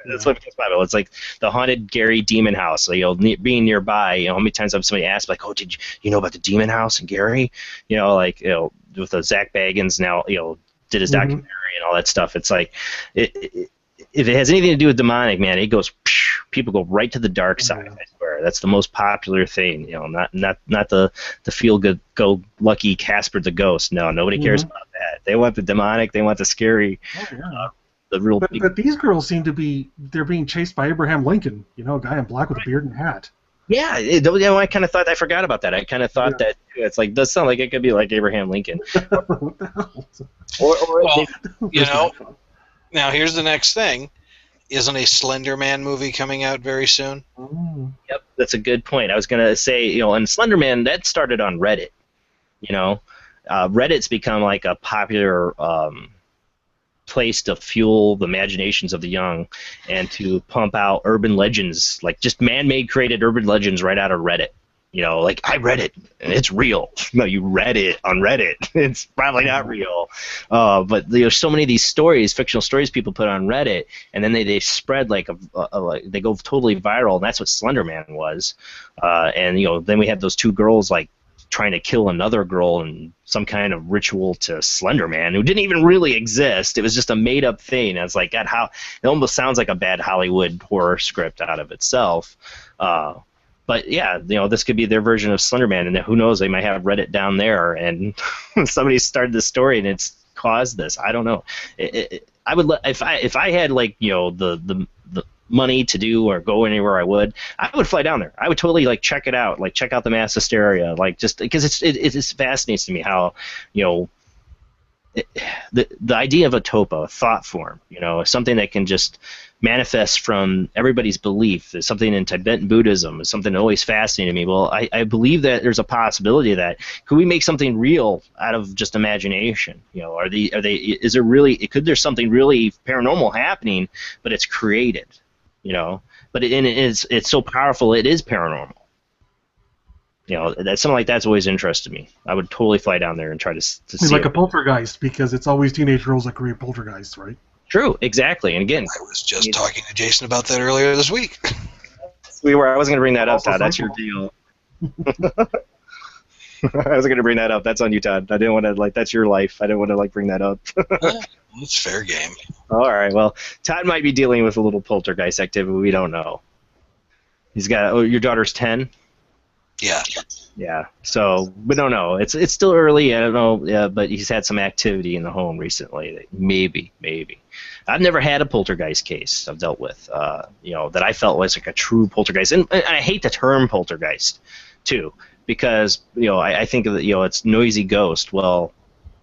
That's what it's about. It's like the haunted Gary demon house. Being nearby, how many times have somebody asked, like, oh, did you know about the demon house in Gary? With the Zach Baggins now, did his documentary and all that stuff. It's like, if it has anything to do with demonic, man, it goes. People go right to the dark side. I swear, that's the most popular thing. Not the feel good, go lucky Casper the ghost. No, nobody cares about that. They want the demonic. They want the scary. The real. But these girls seem to they're being chased by Abraham Lincoln. A guy in black with a beard and hat. Yeah, I kind of thought, I forgot about that. I kind of thought that it's like, does sound like it could be like Abraham Lincoln. What the hell? Now here's the next thing. Isn't a Slender Man movie coming out very soon? Yep, that's a good point. I was going to say, and Slender Man, that started on Reddit. Reddit's become like a popular place to fuel the imaginations of the young and to pump out urban legends, like just man-made created urban legends right out of Reddit. Like, I read it, and it's real. No, you read it on Reddit. It's probably not real. But there's so many of these stories, fictional stories people put on Reddit, and then they spread like they go totally viral, and that's what Slender Man was. And then we have those two girls like trying to kill another girl in some kind of ritual to Slender Man, who didn't even really exist. It was just a made-up thing. I was like, God, it almost sounds like a bad Hollywood horror script out of itself. But yeah, this could be their version of Slender Man, and who knows? They might have Reddit down there, and somebody started the story, and it's caused this. I don't know. I would if I had like the money to do or go anywhere, I would fly down there. I would totally like check it out, like check out the mass hysteria, like just because it fascinates me how the idea of a topo, a thought form, something that can just manifest from everybody's belief. There's something in Tibetan Buddhism. It's something that always fascinated me. Well, I believe that there's a possibility that could we make something real out of just imagination? Is there really? Could there's something really paranormal happening, but it's created? But it's so powerful. It is paranormal. That something like that's always interested me. I would totally fly down there and try to see. Like a poltergeist, because it's always teenage girls that create poltergeists, right? True, exactly. And again, I was just talking to Jason about that earlier this week. I wasn't going to bring that up, Todd. That's your deal. I wasn't going to bring that up. That's on you, Todd. I didn't want to, that's your life. I didn't want to, bring that up. It's fair game. All right, well, Todd might be dealing with a little poltergeist activity. We don't know. He's got, your daughter's 10? Yeah. Yeah, so we don't know. It's still early. I don't know, but he's had some activity in the home recently. Maybe. I've never had a poltergeist case I've dealt with, that I felt was like a true poltergeist. And I hate the term poltergeist, too, because, I think of it's noisy ghost. Well,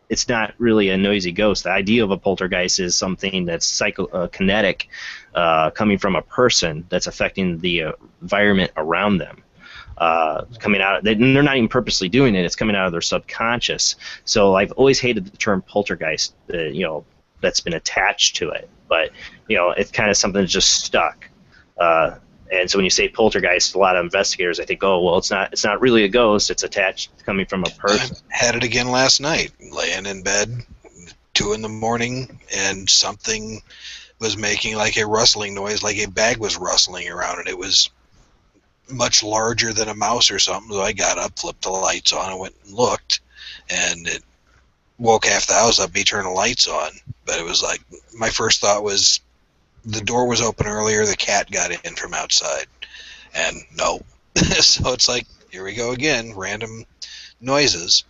it's not really a noisy ghost. The idea of a poltergeist is something that's psychokinetic, coming from a person that's affecting the environment around them. Coming out, they're not even purposely doing it. It's coming out of their subconscious. So I've always hated the term poltergeist, that's been attached to it. But it's kind of something that's just stuck. And so when you say poltergeist, a lot of investigators, I think, oh well, it's not really a ghost. It's attached, coming from a person. I had it again last night, laying in bed, 2 a.m, and something was making like a rustling noise, like a bag was rustling around it. It was much larger than a mouse or something, so I got up, flipped the lights on, and went and looked, and woke half the house up, be turning lights on. But it was like, my first thought was the door was open earlier, the cat got in from outside. And no. So it's like, here we go again, random noises.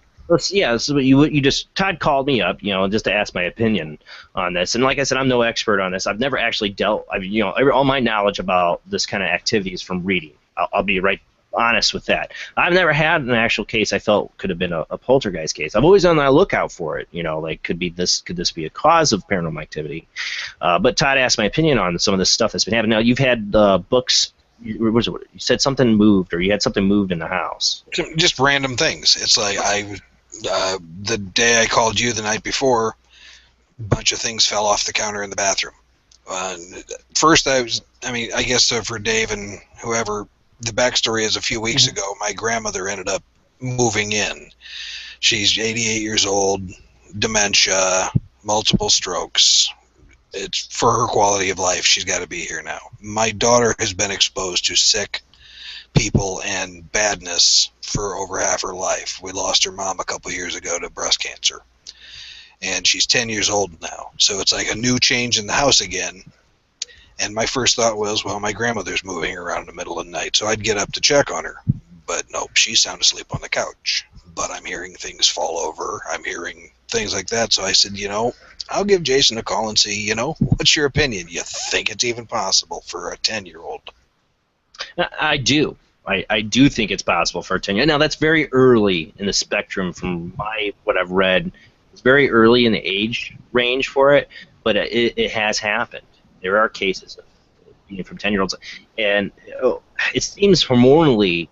Yeah, so you just Todd called me up, just to ask my opinion on this, and like I said, I'm no expert on this. I've never actually all my knowledge about this kind of activity is from reading. I'll be right honest with that. I've never had an actual case I felt could have been a poltergeist case. I'm always on the lookout for it. Like could this be a cause of paranormal activity? But Todd asked my opinion on some of this stuff that's been happening. Now you've had books. You said something moved, or you had something moved in the house. Just random things. It's like the day I called you the night before, a bunch of things fell off the counter in the bathroom. First, I guess for Dave and whoever, the backstory is a few weeks ago, my grandmother ended up moving in. She's 88 years old, dementia, multiple strokes. It's for her quality of life. She's got to be here now. My daughter has been exposed to sick people and badness for over half her life. We lost her mom a couple years ago to breast cancer. And she's 10 years old now. So it's like a new change in the house again. And my first thought was, well, my grandmother's moving around in the middle of the night, so I'd get up to check on her. But nope, she's sound asleep on the couch. But I'm hearing things fall over. I'm hearing things like that. So I said, I'll give Jason a call and see, what's your opinion? You think it's even possible for a 10-year-old? I do. I do think it's possible for a 10-year-old. Now, that's very early in the spectrum from what I've read. It's very early in the age range for it, but it has happened. There are cases of being from 10-year-olds. And it seems hormonally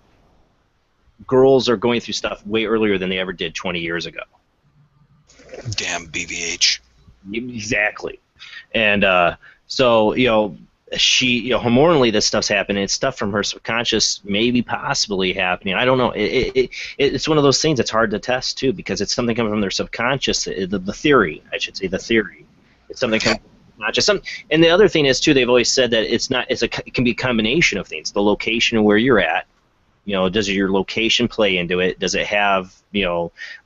girls are going through stuff way earlier than they ever did 20 years ago. Damn BVH. Exactly. And so, hormonally this stuff's happening. It's stuff from her subconscious maybe possibly happening. I don't know. It's one of those things that's hard to test, too, because it's something coming from their subconscious. The theory, I should say, the theory. It's something coming from not just some. And the other thing is, too, they've always said that it can be a combination of things. The location of where you're at. Does your location play into it? Does it have,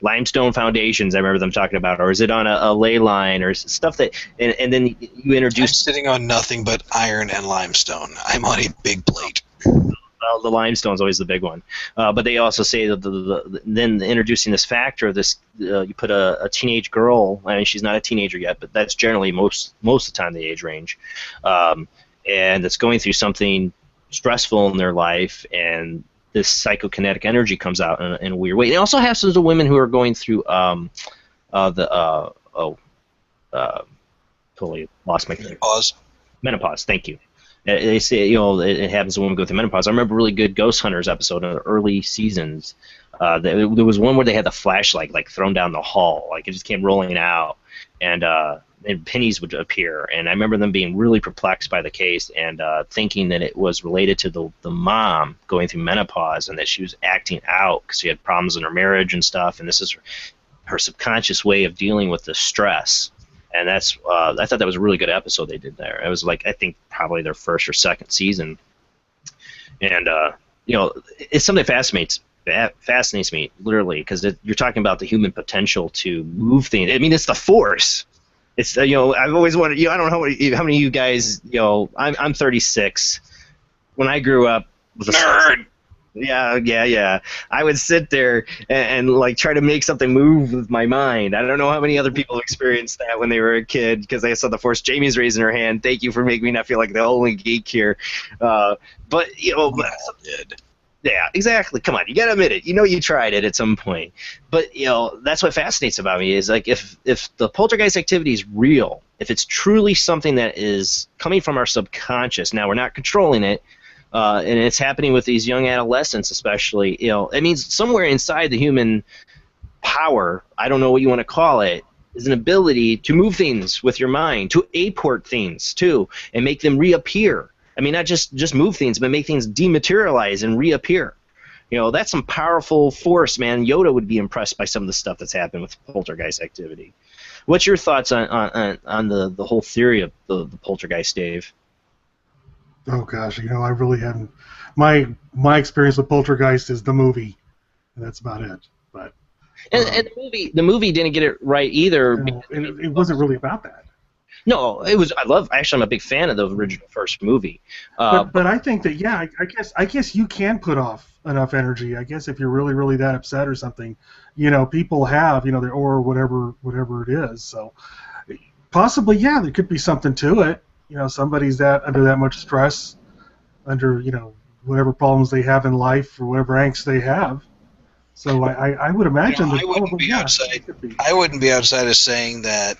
limestone foundations? I remember them talking about, or is it on a ley line or stuff that? And then you introduce. I'm sitting on nothing but iron and limestone. I'm on a big plate. Well, the limestone is always the big one, but they also say that then introducing this factor of this, you put a teenage girl. I mean, she's not a teenager yet, but that's generally most of the time the age range, and it's going through something stressful in their life, and this psychokinetic energy comes out in a weird way. They also have some of the women who are going through totally lost my menopause. Thank you. They say it happens to women go through menopause. I remember a really good Ghost Hunters episode in the early seasons. There was one where they had the flashlight thrown down the hall, it just came rolling out, and pennies would appear, and I remember them being really perplexed by the case and thinking that it was related to the mom going through menopause and that she was acting out because she had problems in her marriage and stuff, and this is her subconscious way of dealing with the stress. And that's I thought that was a really good episode they did there. It was I think probably their first or second season, and it's something that fascinates me literally because you're talking about the human potential to move things. I mean, it's the Force. It's I've always wanted. I don't know how many of you guys. I'm 36. When I grew up, was a nerd. Yeah. I would sit there and try to make something move with my mind. I don't know how many other people experienced that when they were a kid because I saw the Force. Jamie's raising her hand. Thank you for making me not feel like the only geek here. But did. Yeah, exactly. Come on, you gotta admit it. You tried it at some point. But that's what fascinates about me is if the poltergeist activity is real, if it's truly something that is coming from our subconscious. Now we're not controlling it, and it's happening with these young adolescents, especially. It means somewhere inside the human power, I don't know what you want to call it, is an ability to move things with your mind, to apport things too, and make them reappear. I mean, not just move things, but make things dematerialize and reappear. That's some powerful force, man. Yoda would be impressed by some of the stuff that's happened with poltergeist activity. What's your thoughts on the whole theory of the poltergeist, Dave? Oh gosh, I really haven't. My experience with poltergeist is the movie, and that's about it. But And the movie didn't get it right either. No, it wasn't really about that. No, it was. Actually, I'm a big fan of the original first movie. But I think that I guess you can put off enough energy. I guess if you're really, really that upset or something, people have their or whatever it is. So possibly, there could be something to it. Somebody's under that much stress, under whatever problems they have in life or whatever angst they have. So I would imagine that I wouldn't be outside. I wouldn't be outside of saying that.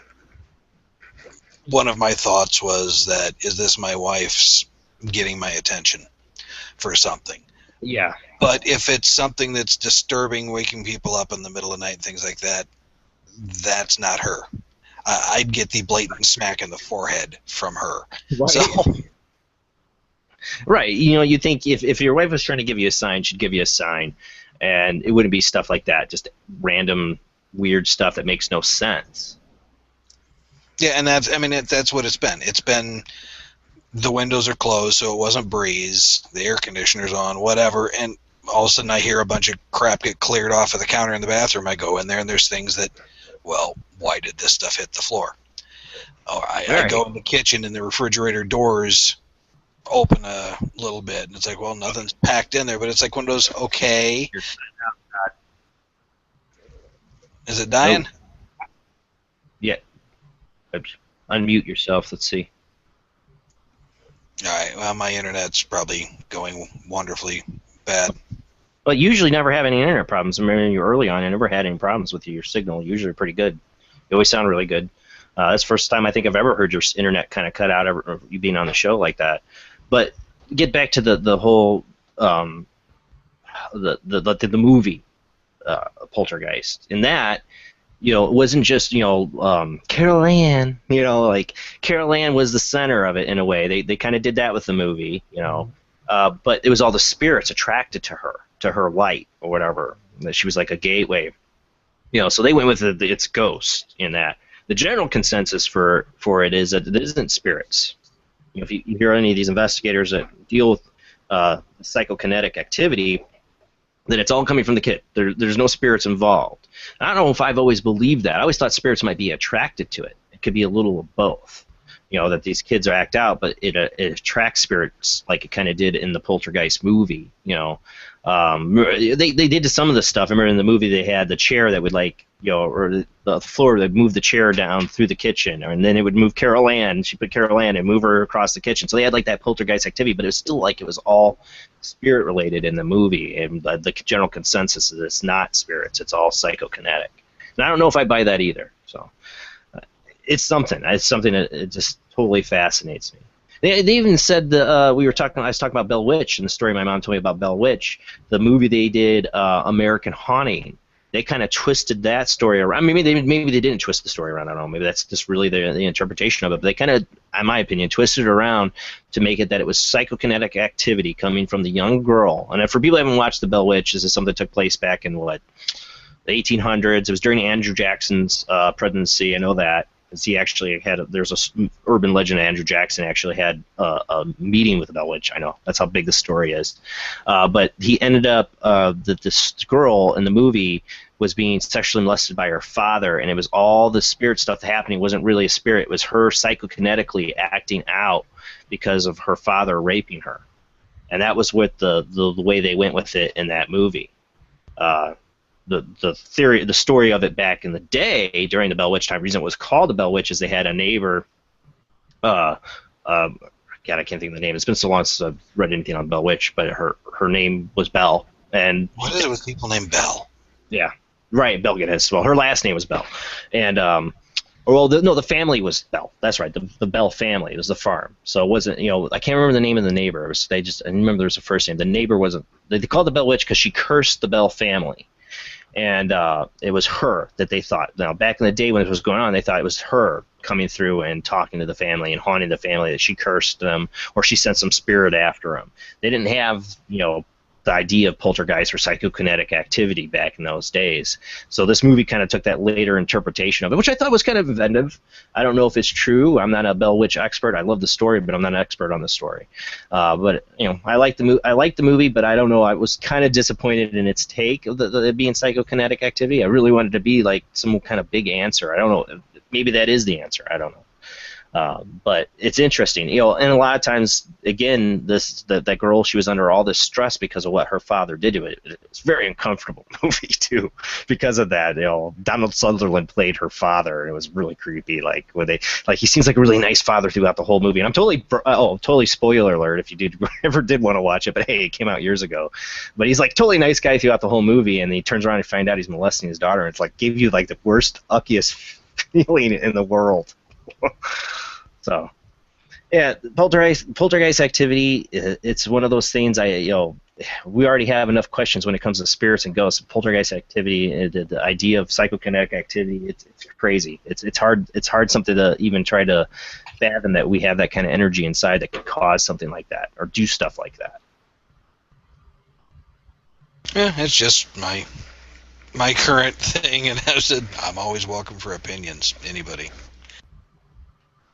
One of my thoughts was that, is this my wife's getting my attention for something? Yeah. But if it's something that's disturbing, waking people up in the middle of the night and things like that, that's not her. I'd get the blatant smack in the forehead from her. Right. So, right. You think if your wife was trying to give you a sign, she'd give you a sign. And it wouldn't be stuff like that, just random weird stuff that makes no sense. Yeah, and that's what it's been. It's been the windows are closed, so it wasn't breeze, the air conditioner's on, whatever, and all of a sudden I hear a bunch of crap get cleared off of the counter in the bathroom. I go in there, and there's things that, well, why did this stuff hit the floor? Oh, I go in the kitchen, and the refrigerator doors open a little bit, and it's like, well, nothing's packed in there, but it's like one of those, okay. Is it dying? Nope. Yeah. Oops. Unmute yourself. Let's see. All right. Well, my internet's probably going wonderfully bad. Well, you usually never have any internet problems. I remember you early on, I never had any problems with your signal. Usually pretty good. You always sound really good. That's the first time I think I've ever heard your internet kind of cut out, or you being on the show like that. But get back to the whole the movie Poltergeist. In that, it wasn't just Carol Ann. Like Carol Ann was the center of it in a way. They kind of did that with the movie. But it was all the spirits attracted to her light or whatever. That she was like a gateway. So they went with its ghost in that. The general consensus for it is that it isn't spirits. If you hear any of these investigators that deal with psychokinetic activity, that it's all coming from the kid. There's no spirits involved. I don't know if I've always believed that. I always thought spirits might be attracted to it. It could be a little of both. That these kids act out, but it attracts spirits like it kind of did in the Poltergeist movie. They did some of the stuff. I remember in the movie they had the chair that would or the floor that would move the chair down through the kitchen, and then it would move Carol Ann. She put Carol Ann and move her across the kitchen. So they had like that Poltergeist activity, but it was still like it was all spirit related in the movie. And the general consensus is it's not spirits; it's all psychokinetic. And I don't know if I buy that either. So. It's something. It's something that it just totally fascinates me. They even said I was talking about Bell Witch and the story my mom told me about Bell Witch. The movie they did, American Haunting. They kind of twisted that story around. Maybe they didn't twist the story around. I don't know. Maybe that's just really the interpretation of it. But they kind of, in my opinion, twisted it around to make it that it was psychokinetic activity coming from the young girl. And for people who haven't watched the Bell Witch, this is something that took place back in the 1800s. It was during Andrew Jackson's presidency. I know that. He actually there's a urban legend that Andrew Jackson actually had a meeting with the Bell Witch. I know, that's how big the story is. But he ended up, this girl in the movie was being sexually molested by her father, and it was all the spirit stuff happening. It wasn't really a spirit. It was her psychokinetically acting out because of her father raping her. And that was what the way they went with it in that movie. The theory, the story of it back in the day during the Bell Witch time, the reason it was called the Bell Witch is they had a neighbor. God, I can't think of the name. It's been so long since I've read anything on Bell Witch, but her name was Bell. And what is it with people named Bell? Yeah, right. Bell as well. Her last name was Bell, and the family was Bell. That's right. The Bell family. It was the farm. So it wasn't. I can't remember the name of the neighbor. I remember there was a first name. The neighbor wasn't. They called the Bell Witch because she cursed the Bell family. And it was her that they thought. Now, back in the day when it was going on, they thought it was her coming through and talking to the family and haunting the family, that she cursed them or she sent some spirit after them. They didn't have, the idea of poltergeist or psychokinetic activity back in those days. So this movie kind of took that later interpretation of it, which I thought was kind of inventive. I don't know if it's true. I'm not a Bell Witch expert. I love the story, but I'm not an expert on the story. But I like the movie, but I don't know. I was kind of disappointed in its take of the being psychokinetic activity. I really wanted to be like some kind of big answer. I don't know. Maybe that is the answer. I don't know. But it's interesting, and a lot of times, again, that girl, she was under all this stress because of what her father did to it. It's a very uncomfortable movie too, because of that. Donald Sutherland played her father, and it was really creepy. He seems like a really nice father throughout the whole movie. And I'm totally spoiler alert if you ever did want to watch it, but hey, it came out years ago. But he's like totally nice guy throughout the whole movie, and he turns around and find out he's molesting his daughter, and it's like give you like the worst, uckiest feeling in the world. So, yeah, poltergeist activity. It's one of those things. We already have enough questions when it comes to spirits and ghosts. Poltergeist activity, the idea of psychokinetic activity. It's crazy. It's hard something to even try to fathom that we have that kind of energy inside that could cause something like that or do stuff like that. Yeah, it's just my current thing, and as I said, I'm always welcome for opinions. Anybody.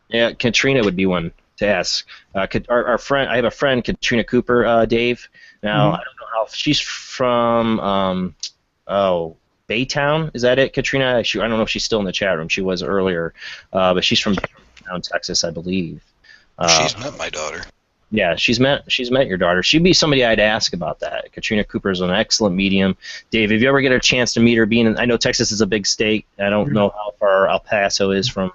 Yeah, Katrina would be one to ask. Our friend, I have a friend, Katrina Cooper, Dave. Now, I don't know how she's from. Baytown. Is that it, Katrina? I don't know if she's still in the chat room. She was earlier, but she's from Baytown, Texas, I believe. She's met my daughter. Yeah, she's met your daughter. She'd be somebody I'd ask about that. Katrina Cooper is an excellent medium. Dave, if you ever get a chance to meet her, I know Texas is a big state. I don't know how far El Paso is from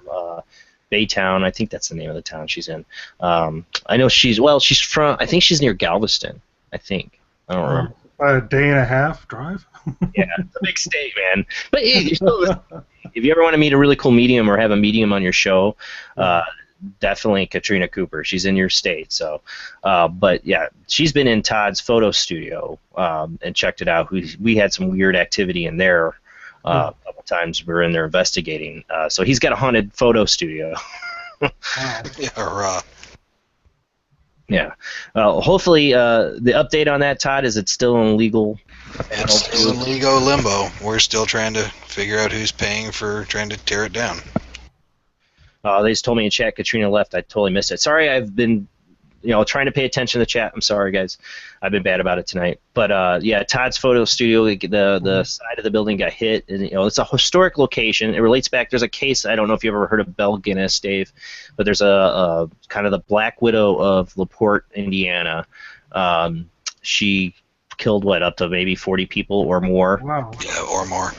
Baytown. I think that's the name of the town she's in. I know she's from. I think she's near Galveston. I think. I don't remember. A day and a half drive. Yeah, it's a big state, man. But if you ever want to meet a really cool medium or have a medium on your show, definitely Katrina Cooper. She's in your state, so. But yeah, she's been in Todd's photo studio and checked it out. We had some weird activity in there. A couple times we were in there investigating. So he's got a haunted photo studio. Yeah. Hopefully, the update on that, Todd, is it's still in legal. It's still in legal limbo. We're still trying to figure out who's paying for trying to tear it down. They just told me in chat Katrina left. I totally missed it. Sorry, I've been, trying to pay attention to the chat. I'm sorry, guys. I've been bad about it tonight. But yeah, Todd's photo studio, the side of the building got hit, and it's a historic location. It relates back. There's a case. I don't know if you've ever heard of Belle Guinness, Dave, but there's a kind of the Black Widow of LaPorte, Indiana. She killed up to maybe 40 people or more. Wow. Yeah, or more.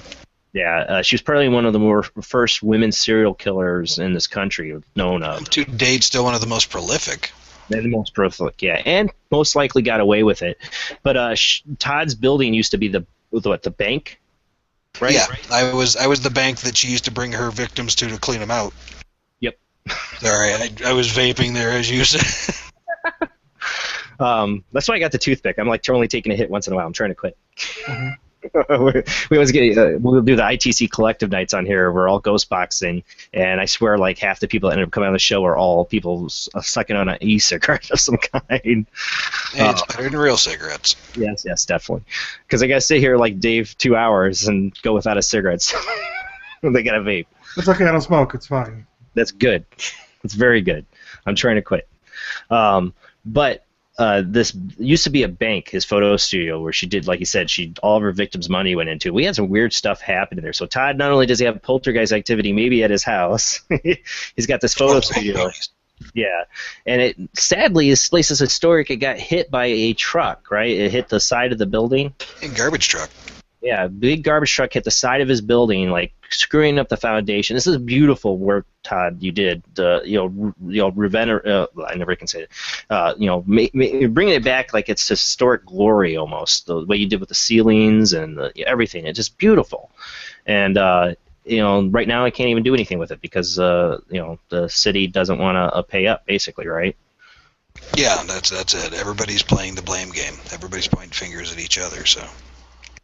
Yeah, she was probably one of the first women serial killers in this country known of. To date, still one of the most prolific. The most prolific, yeah, and most likely got away with it. But Todd's building used to be the bank, right? Yeah, I was the bank that she used to bring her victims to clean them out. Yep. Sorry, I was vaping there as you said. That's why I got the toothpick. I'm like only taking a hit once in a while. I'm trying to quit. We always get we'll do the ITC collective nights on here. We're all ghost boxing, and I swear like half the people that end up coming on the show are all people sucking on an e-cigarette of some kind. Hey, it's better than real cigarettes. Yes, definitely. Because I gotta sit here like Dave 2 hours and go without a cigarette. They gotta vape. It's okay. I don't smoke. It's fine. That's good. It's very good. I'm trying to quit. But this used to be a bank, his photo studio, where she did, like he said, all of her victims' money went into. We had some weird stuff happen in there. So Todd, not only does he have poltergeist activity maybe at his house, he's got this photo studio. Yeah, and sadly, this place is historic. It got hit by a truck, right? It hit the side of the building. A garbage truck. Yeah, big garbage truck hit the side of his building, like screwing up the foundation. This is beautiful work, Todd. You did, I never can say it. Bringing it back like it's historic glory almost. The way you did with the ceilings and everything, it's just beautiful. And right now I can't even do anything with it because the city doesn't want to pay up, basically, right? Yeah, that's it. Everybody's playing the blame game. Everybody's pointing fingers at each other. So.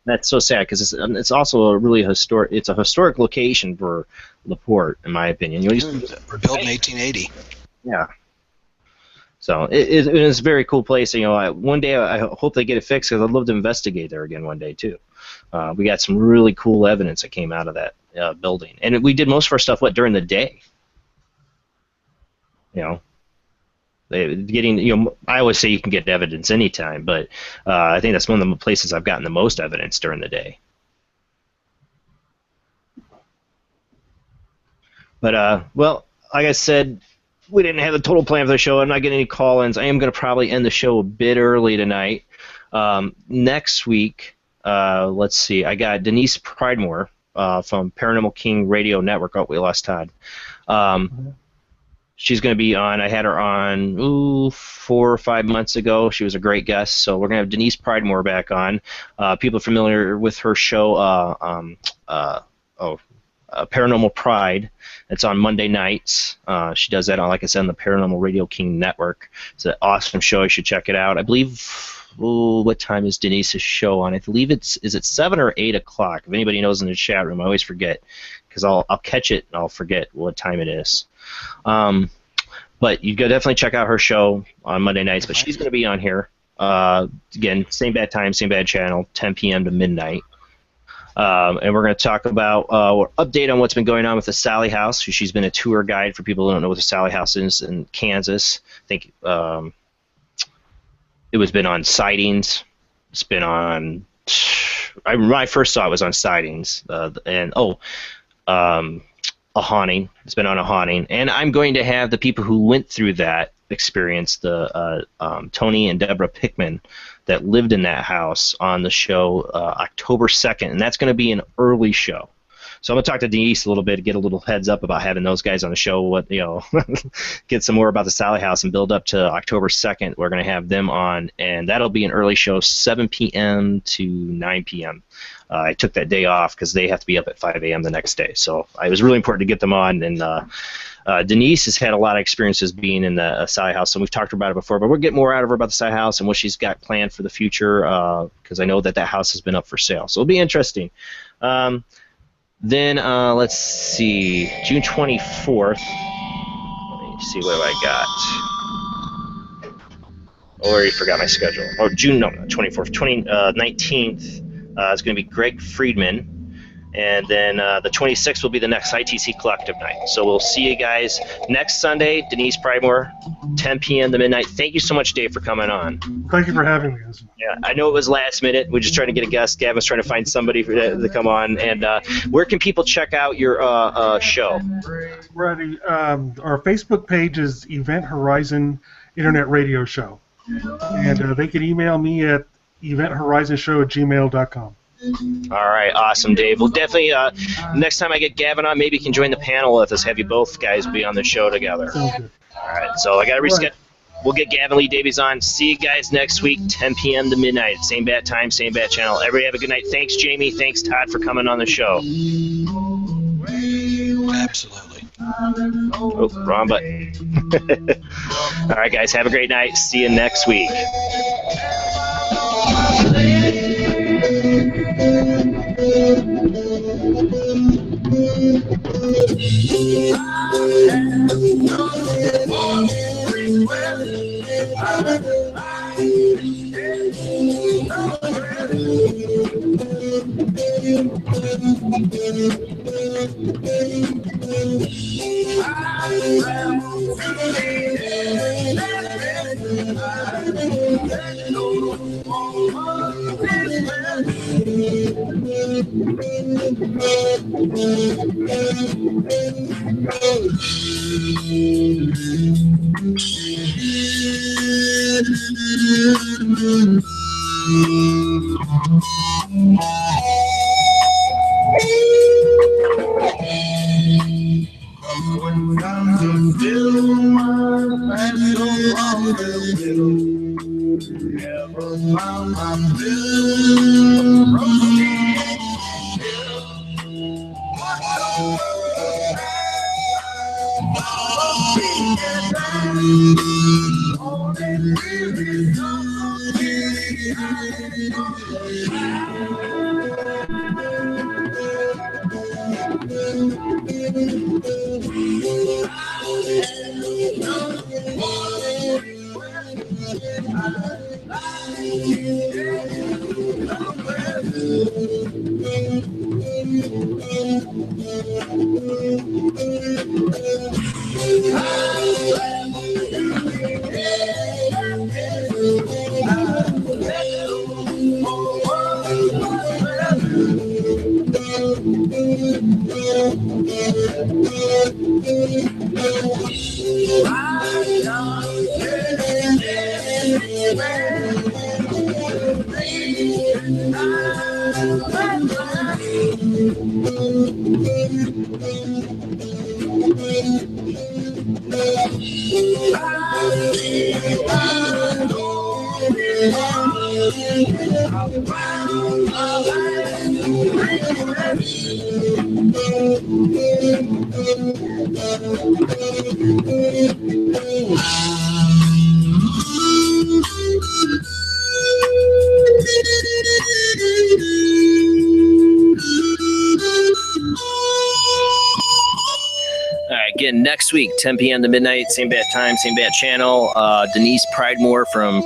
That's so sad because it's also a really historic. It's a historic location for LaPorte, in my opinion. Built in 1880. Yeah. So it's a very cool place. You know, one day I hope they get it fixed because I'd love to investigate there again one day too. We got some really cool evidence that came out of that building, and we did most of our stuff during the day. You know, I always say you can get evidence anytime, but I think that's one of the places I've gotten the most evidence during the day. But well, like I said, we didn't have a total plan for the show. I'm not getting any call-ins. I am going to probably end the show a bit early tonight. Next week, let's see. I got Denise Pridemore from Paranormal King Radio Network. Oh, we lost Todd. She's going to be on. I had her on 4 or 5 months ago. She was a great guest. So we're going to have Denise Pridemore back on. People familiar with her show, Paranormal Pride. It's on Monday nights. She does that on, like I said, on the Paranormal Radio King Network. It's an awesome show. You should check it out. I believe, what time is Denise's show on? I believe is it 7 or 8 o'clock? If anybody knows in the chat room, I always forget because I'll catch it and I'll forget what time it is. But you go definitely check out her show on Monday nights. But she's going to be on here again, same bad time, same bad channel, 10 p.m. to midnight. And we're going to talk about update on what's been going on with the Sally House. She's been a tour guide for people who don't know what the Sally House is in Kansas. I think it was been on sightings. It's been on. When I first saw it was on sightings, a haunting. It's been on a haunting, and I'm going to have the people who went through that experience, the Tony and Deborah Pickman, that lived in that house on the show October 2nd, and that's going to be an early show. So I'm going to talk to Denise a little bit to get a little heads up about having those guys on the show. Get some more about the Sally House and build up to October 2nd. We're going to have them on, and that'll be an early show, 7 p.m. to 9 p.m. I took that day off because they have to be up at 5 a.m. the next day. So it was really important to get them on, and Denise has had a lot of experiences being in the Sally House, and we've talked about it before, but we'll get more out of her about the Sally House and what she's got planned for the future, because I know that house has been up for sale. So it'll be interesting. Then, let's see, June 24th. Let me see what I got. Oh, I already forgot my schedule. Oh, June, no, 24th. 19th is going to be Greg Friedman. And then the 26th will be the next ITC Collective Night. So we'll see you guys next Sunday. Denise Pridemore, 10 p.m. to midnight. Thank you so much, Dave, for coming on. Thank you for having me. Yeah, I know it was last minute. We're just trying to get a guest. Gavin was trying to find somebody to come on. And where can people check out your show? Ready. Our Facebook page is Event Horizon Internet Radio Show. And they can email me at eventhorizonshow@gmail.com. All right, awesome, Dave. Well, definitely, next time I get Gavin on, maybe you can join the panel with us, have you both guys be on the show together. All right, so I got to reschedule. We'll get Gavin Lee Davies on. See you guys next week, 10 p.m. to midnight. Same bad time, same bad channel. Everybody have a good night. Thanks, Jamie. Thanks, Todd, for coming on the show. Absolutely. Oh, wrong button. All right, guys, have a great night. See you next week. Again, next week, 10 p.m. to midnight, same bad time, same bad channel. Denise Pridemore from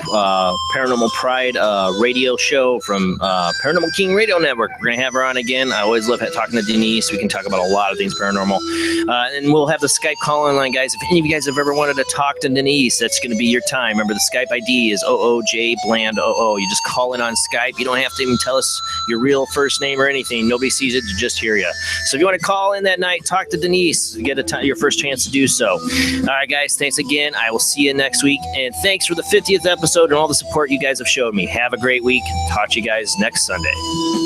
Paranormal Pride radio show from Paranormal King Radio Network. We're going to have her on again. I always love talking to Denise. We can talk about a lot of things paranormal. And we'll have the Skype call-in line, guys. If any of you guys have ever wanted to talk to Denise, that's going to be your time. Remember, the Skype ID is oojblandoo. You just call in on Skype. You don't have to even tell us your real first name or anything. Nobody sees it to just hear you. So if you want to call in that night, talk to Denise. Get your first chance to do so. All right, guys, thanks again. I will see you next week. And thanks for the 50th episode and all the support you guys have showed me. Have a great week. Talk to you guys next Sunday.